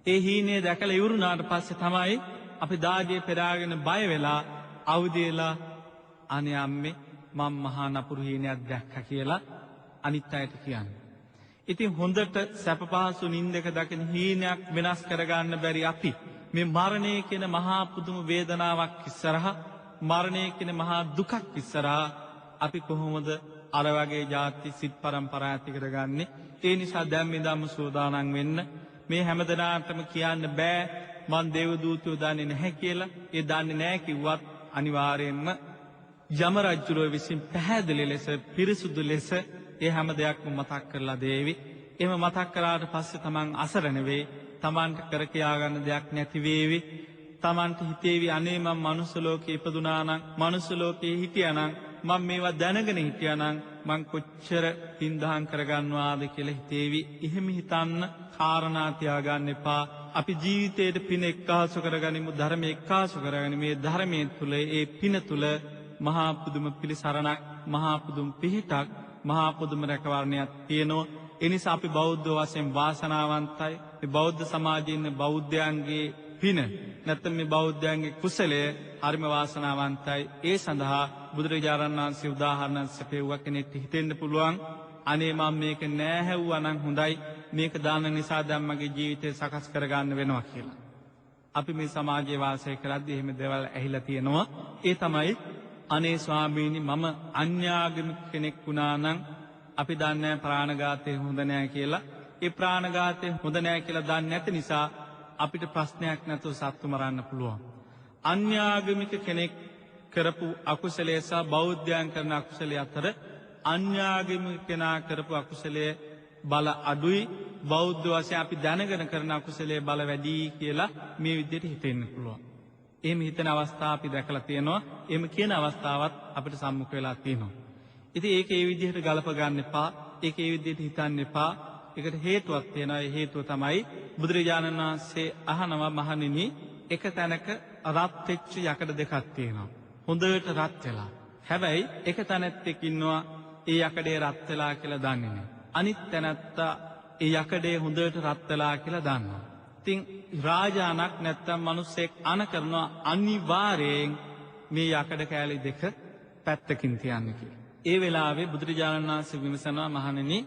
ඒ හීනේ දැකලා ඉවරුනාට පස්සේ තමයි අපි දාජේ පෙරාගෙන බය වෙලා අවුදේලා අනේ අම්මේ මම මහා නපුරු හීනයක් දැක්කා කියලා අනිත් අයට කියන්නේ. ඉතින් හොඳට සැප පහසු නින්දක දකින හීනයක් වෙනස් කරගන්න බැරි අපි මේ මරණය කියන මහා පුදුම වේදනාවක් ඉස්සරහා මරණය කියන මහා දුකක් ඉස්සරහා අපි කොහොමද අර වගේ ಜಾති සිත් පරම්පරා ඇති කරගන්නේ? ඒ නිසා දැන් මේ ධම්ම සෝදානම් වෙන්න මේ හැමදෙනාටම කියන්න බෑ මං දේව දූතයෝ දන්නේ නැහැ කියලා. ඒ දන්නේ නැහැ කිව්වත් අනිවාර්යයෙන්ම යම රජුරෝ විසින් පැහැදිලි ලෙස පිරිසුදු ලෙස ඒ හැම දෙයක්ම මතක් කරලා දේවි. එහෙම මතක් කරාට පස්සේ තමන් අසරණ වේ. තමන්ට කර කියා ගන්න දෙයක් නැති වේවි. තමන්ට හිතේවි අනේ මම මනුස්ස ලෝකේ ඉපදුනා නම් මනුස්ස ලෝකේ හිටියා නම් මම මේවා දැනගෙන හිටියා නම් මං කොච්චර පින්දහම් කරගන්නවාද කියලා හිතේවි. එහෙම හිතන්න කාරණා තියාගන්න එපා. අපි ජීවිතයේ පින එක්කාසු කරගනිමු, ධර්ම එක්කාසු කරගනිමු. මේ ධර්මයේ තුල ඒ පින තුල මහා පුදුම පිළිසරණක්, මහා පුදුම පිහිටක්, මහා පුදුම රැකවරණයක් තියෙනවා. ඒ නිසා අපි බෞද්ධ වශයෙන් වාසනාවන්තයි. මේ බෞද්ධ සමාජයේ ඉන්න බෞද්ධයන්ගේ පින නැත්නම් මේ බෞද්ධයන්ගේ කුසලය හරිම වාසනාවන්තයි. ඒ සඳහා බුදුරජාණන් වහන්සේ උදාහරණ සැපෙව්වා කෙනෙක්ට හිතෙන්න පුළුවන් අනේ මම මේක නෑහැව්වා නම් හොඳයි, මේක දාන නිසා දැන් මගේ ජීවිතය සකස් කරගන්න වෙනවා කියලා. අපි මේ සමාජයේ වාසය කරද්දී එහෙම දේවල් ඇහිලා තියෙනවා. ඒ තමයි අනේ ස්වාමීනි මම අන්‍යාගමික කෙනෙක් වුණා නම් අපි දන්නේ ප්‍රාණඝාතය හොඳ නෑ කියලා. ඒ ප්‍රාණඝාතය හොඳ නෑ කියලා දන්නේ නැති නිසා අපිට ප්‍රශ්නයක් නැතුව සත්තු මරන්න පුළුවන්. අන්‍යාගමික කෙනෙක් කරපු අකුසලයේ සහ බෞද්ධයන් කරන අකුසලයේ අතර අන්‍යාගමික කෙනා කරපු අකුසලයේ බල අඩුයි, බෞද්ධ වශයෙන් අපි දැනගෙන කරන අකුසලයේ බල වැඩි කියලා මේ විදිහට හිතෙන්න පුළුවන්. එහෙම හිතන අවස්ථා අපි දැකලා තියෙනවා. එහෙම කියන අවස්ථාවත් අපිට සම්මුඛ වෙලා තියෙනවා. ඉතින් ඒක ඒ විදිහට ගලප ගන්න එපා. ඒක ඒ විදිහට හිතන්න එපා. ඒකට හේතුවක් තියෙනවා. ඒ හේතුව තමයි බුදුරජාණන් වහන්සේ අහනවා මහණෙනි එක තැනක රත් වෙච්ච යකඩ දෙකක් තියෙනවා. හොඳට රත් වෙලා. හැබැයි එක තැනක් ඉන්නවා ඒ යකඩේ රත් වෙලා කියලා දන්නේ නැහැ. අනිත් තැනත්තා ඒ යකඩේ හොඳට රත් වෙලා කියලා දන්නවා. ඉතින් රාජානක් නැත්තම් මිනිස්සෙක් අන කරනවා අනිවාර්යෙන් මේ යකඩ කෑලි දෙක පැත්තකින් තියන්න කියලා. ඒ වෙලාවේ බුදුරජාණන් වහන්සේ විමසනවා මහණෙනි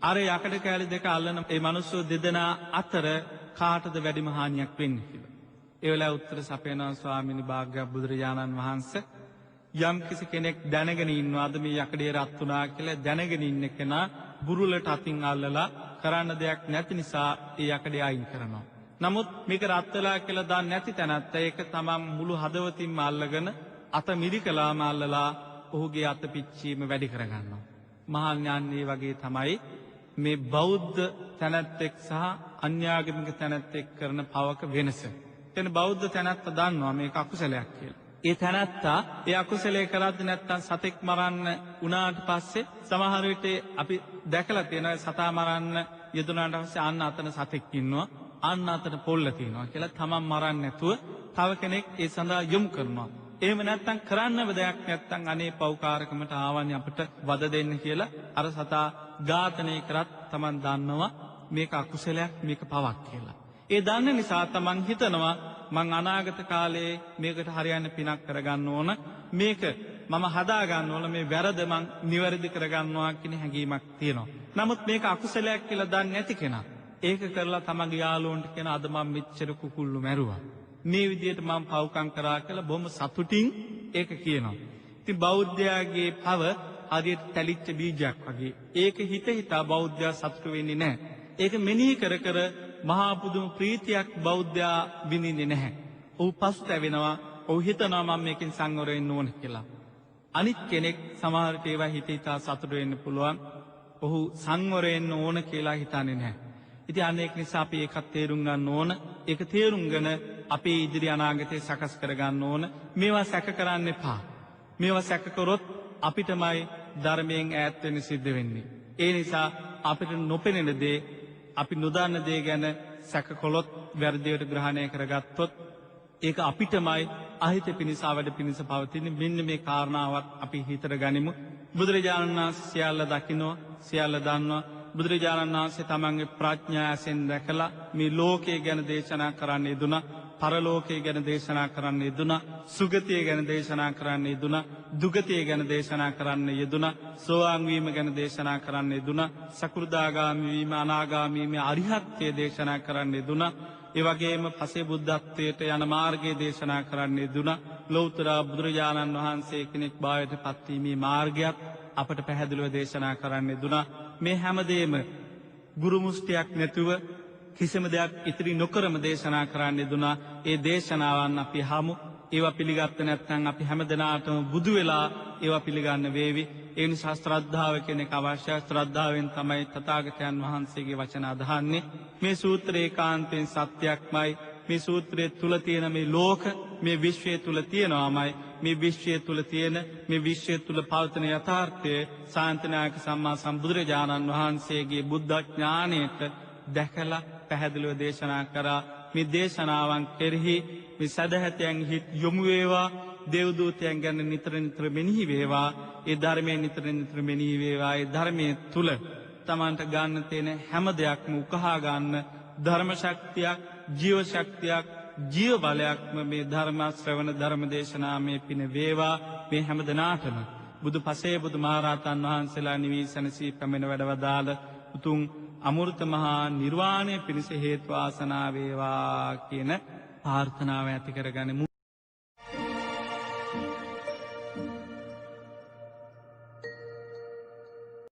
අර යකඩ කෑලි දෙක අල්ලන ඒ මිනිස්සු දෙදෙනා අතර කාටද වැඩිම හානියක් වෙන්නේ කියලා. ඒ වෙලාව උත්තර සපයනවා ස්වාමීනි භාග්‍යවත් බුදුරජාණන් වහන්සේ යම් කිසි කෙනෙක් දැනගෙන ඉන්නවාද මේ යකඩේ රත් වුණා කියලා දැනගෙන ඉන්න කෙනා බුරුලට අතින් අල්ලලා කරන්න දෙයක් නැති නිසා ඒ යකඩේ අයින් කරනවා. නමුත් මේක රත් වෙලා කියලා දන්නේ නැති තැනත් ඒක තමන් මුළු හදවතින්ම අල්ලගෙන අත මිරිකලාම අල්ලලා ඔහුගේ අත පිච්චීම වැඩි කරගන්නවා. මහාඥානී වගේ තමයි මේ බෞද්ධ තැනැත්තෙක් සහ අන්‍යාගමික තැනැත්තෙක් කරන පවක වෙනස. එතන බෞද්ධ තැනැත්ත දන්නවා මේක අකුසලයක් කියලා. ඒ තැනැත්තා ඒ අකුසලයේ කරද්දී නැත්තම් සතෙක් මරන්න උනාට පස්සේ සමහර විට අපි දැකලා තියෙනවා සතා මරන්න යෙදුනාට පස්සේ අන්න අතන සතෙක් ඉන්නවා, අන්න අතන පොල්ල තියෙනවා කියලා තමන් මරන්නේ නැතුව තව කෙනෙක් ඒ සඳහා යොමු කරනවා. එහෙම නැත්තම් කරන්නව දෙයක් නැත්තම් අනේ පෞකාරකමට ආවන්නේ අපිට වද දෙන්න කියලා අර සතා ඝාතනය කරත් තමන් දන්නවා මේක අකුසලයක්, මේක පවක් කියලා. ඒ දන්න නිසා තමන් හිතනවා මං අනාගත කාලේ මේකට හරියන්න පිනක් කරගන්න ඕන, මේක මම හදා ගන්න ඕන, මේ වැරද මං නිවැරදි කරගන්නවා කියන හැඟීමක් තියෙනවා. නමුත් මේක අකුසලයක් කියලා දන්නේ නැති කෙනා ඒක කරලා තමන්ගේ යාළුවන්ට කියන අද මම මෙච්චර කුකුල්ලු මැරුවා, මේ විදිහට මම පව්කම් කරා කියලා බොහොම සතුටින් ඒක කියනවා. ඉතින් බෞද්ධයාගේ පව හරියට තැලිච්ච බීජයක් වගේ. ඒක හිත හිතා බෞද්ධයා සතුටු වෙන්නේ නැහැ. ඒක මෙනෙහි කර කර මහා පුදුම ප්‍රීතියක් බෞද්ධයා විඳින්නේ නැහැ. ඔහු පසුතැවෙනවා. ඔහු හිතනවා මම මේකෙන් සංවර වෙන්න ඕන කියලා. අනිත් කෙනෙක් සමහරට ඒවා හිත හිතා සතුටු වෙන්න පුළුවන්. ඔහු සංවර වෙන්න ඕන කියලා හිතන්නේ නැහැ. ඉතින් අන්න ඒක නිසා අපි ඒකත් තේරුම් ගන්න ඕන. ඒක තේරුම්ගෙන අපේ ඉදිරි අනාගතය සකස් කර ගන්න ඕන. මේවා සැක කරන්න එපා. මේවා සැක කරොත් අපිටමයි ධර්මයෙන් ඈත් වෙන්න සිද්ධ වෙන්නේ. ඒ නිසා අපිට නොපෙනෙන දේ, අපි නොදන්න දේ ගැන සැක කළොත්, වැරදියට ග්‍රහණය කරගත්තොත් ඒක අපිටමයි අහිත පිණිස අවඩ පිණිස පවතින්නේ. මෙන්න මේ කාරණාවත් අපි හිතට ගනිමු. බුදුරජාණන් වහන්සේ සියල්ල දකිනවා, සියල්ල දන්නවා. බුදුරජාණන් වහන්සේ තමන්ගේ ප්‍රඥාවෙන් දැකලා මේ ලෝකය ගැන දේශනා කරන්න යෙදුණා. පරලෝකයේ ගැන දේශනා කරන්න යෙදුණා, සුගතිය ගැන දේශනා කරන්න යෙදුණා, දුගතිය ගැන දේශනා කරන්න යෙදුණා, සෝවාන් වීම ගැන දේශනා කරන්න යෙදුණා, සකෘදාගාමී වීම, අනාගාමී වීම, අරිහත්ත්වය දේශනා කරන්න යෙදුණා. ඒ වගේම පසේ බුද්ධත්වයට යන මාර්ගය දේශනා කරන්න යෙදුණා. ලෞතර බුදුරජාණන් වහන්සේ කෙනෙක් බවට පත්වීමේ මාර්ගයත් අපට පැහැදිලිව දේශනා කරන්න යෙදුණා. මේ හැමදේම ගුරු මුස්තියක් නැතුව කිසිම දෙයක් ඉතිරි නොකරම දේශනා කරන්න යෙදුණා. ඒ දේශනාවන් අපි හමු. ඒවා පිළිගත්ත නැත්නම් අපි හැමදෙනාටම බුදු වෙලා ඒවා පිළිගන්න වේවි. ඒ නිසා ශ්‍රද්ධාව කෙනෙක් අවශ්‍යයි. ශ්‍රද්ධාවෙන් තමයි තථාගතයන් වහන්සේගේ වචන අදහන්නේ. මේ සූත්‍රය ඒකාන්තයෙන් සත්‍යයක්මයි. මේ සූත්‍රයේ තුල තියෙන මේ ලෝක මේ විශ්වය තුල තියෙනවාමයි. මේ විශ්වය තුල තියෙන මේ විශ්වය තුල පවතින යථාර්ථය ශාන්තිනායක සම්මා සම්බුදුරජාණන් වහන්සේගේ බුද්ධ ඥාණයට දැකලා පැහැදිලිව දේශනා කරා. මේ දේශනාවන් කෙරෙහි මේ සදහැතයන් හිත් යොමු වේවා. දේවදූතයන් ගැන නිතර නිතර මෙනෙහි වේවා. ඒ ධර්මයේ නිතර නිතර මෙනෙහි වේවා. ඒ ධර්මයේ තුල තමන්ට ගන්න තියෙන හැම දෙයක්ම උකහා ගන්න ධර්ම ශක්තියක්, ජීව ශක්තියක්, ජීව බලයක්ම මේ ධර්ම ශ්‍රවණ ධර්ම දේශනාමය පින වේවා. මේ හැම දෙනාටම බුදු පසේ බුදු මහරහතන් වහන්සේලා නිවී සැනසී පැමිණ වැඩවදාළ උතුම් අමෘත මහා නිර්වාණය පිණිස හේතු වාසනා වේවා කියන ප්‍රාර්ථනාව ඇති කරගනිමු.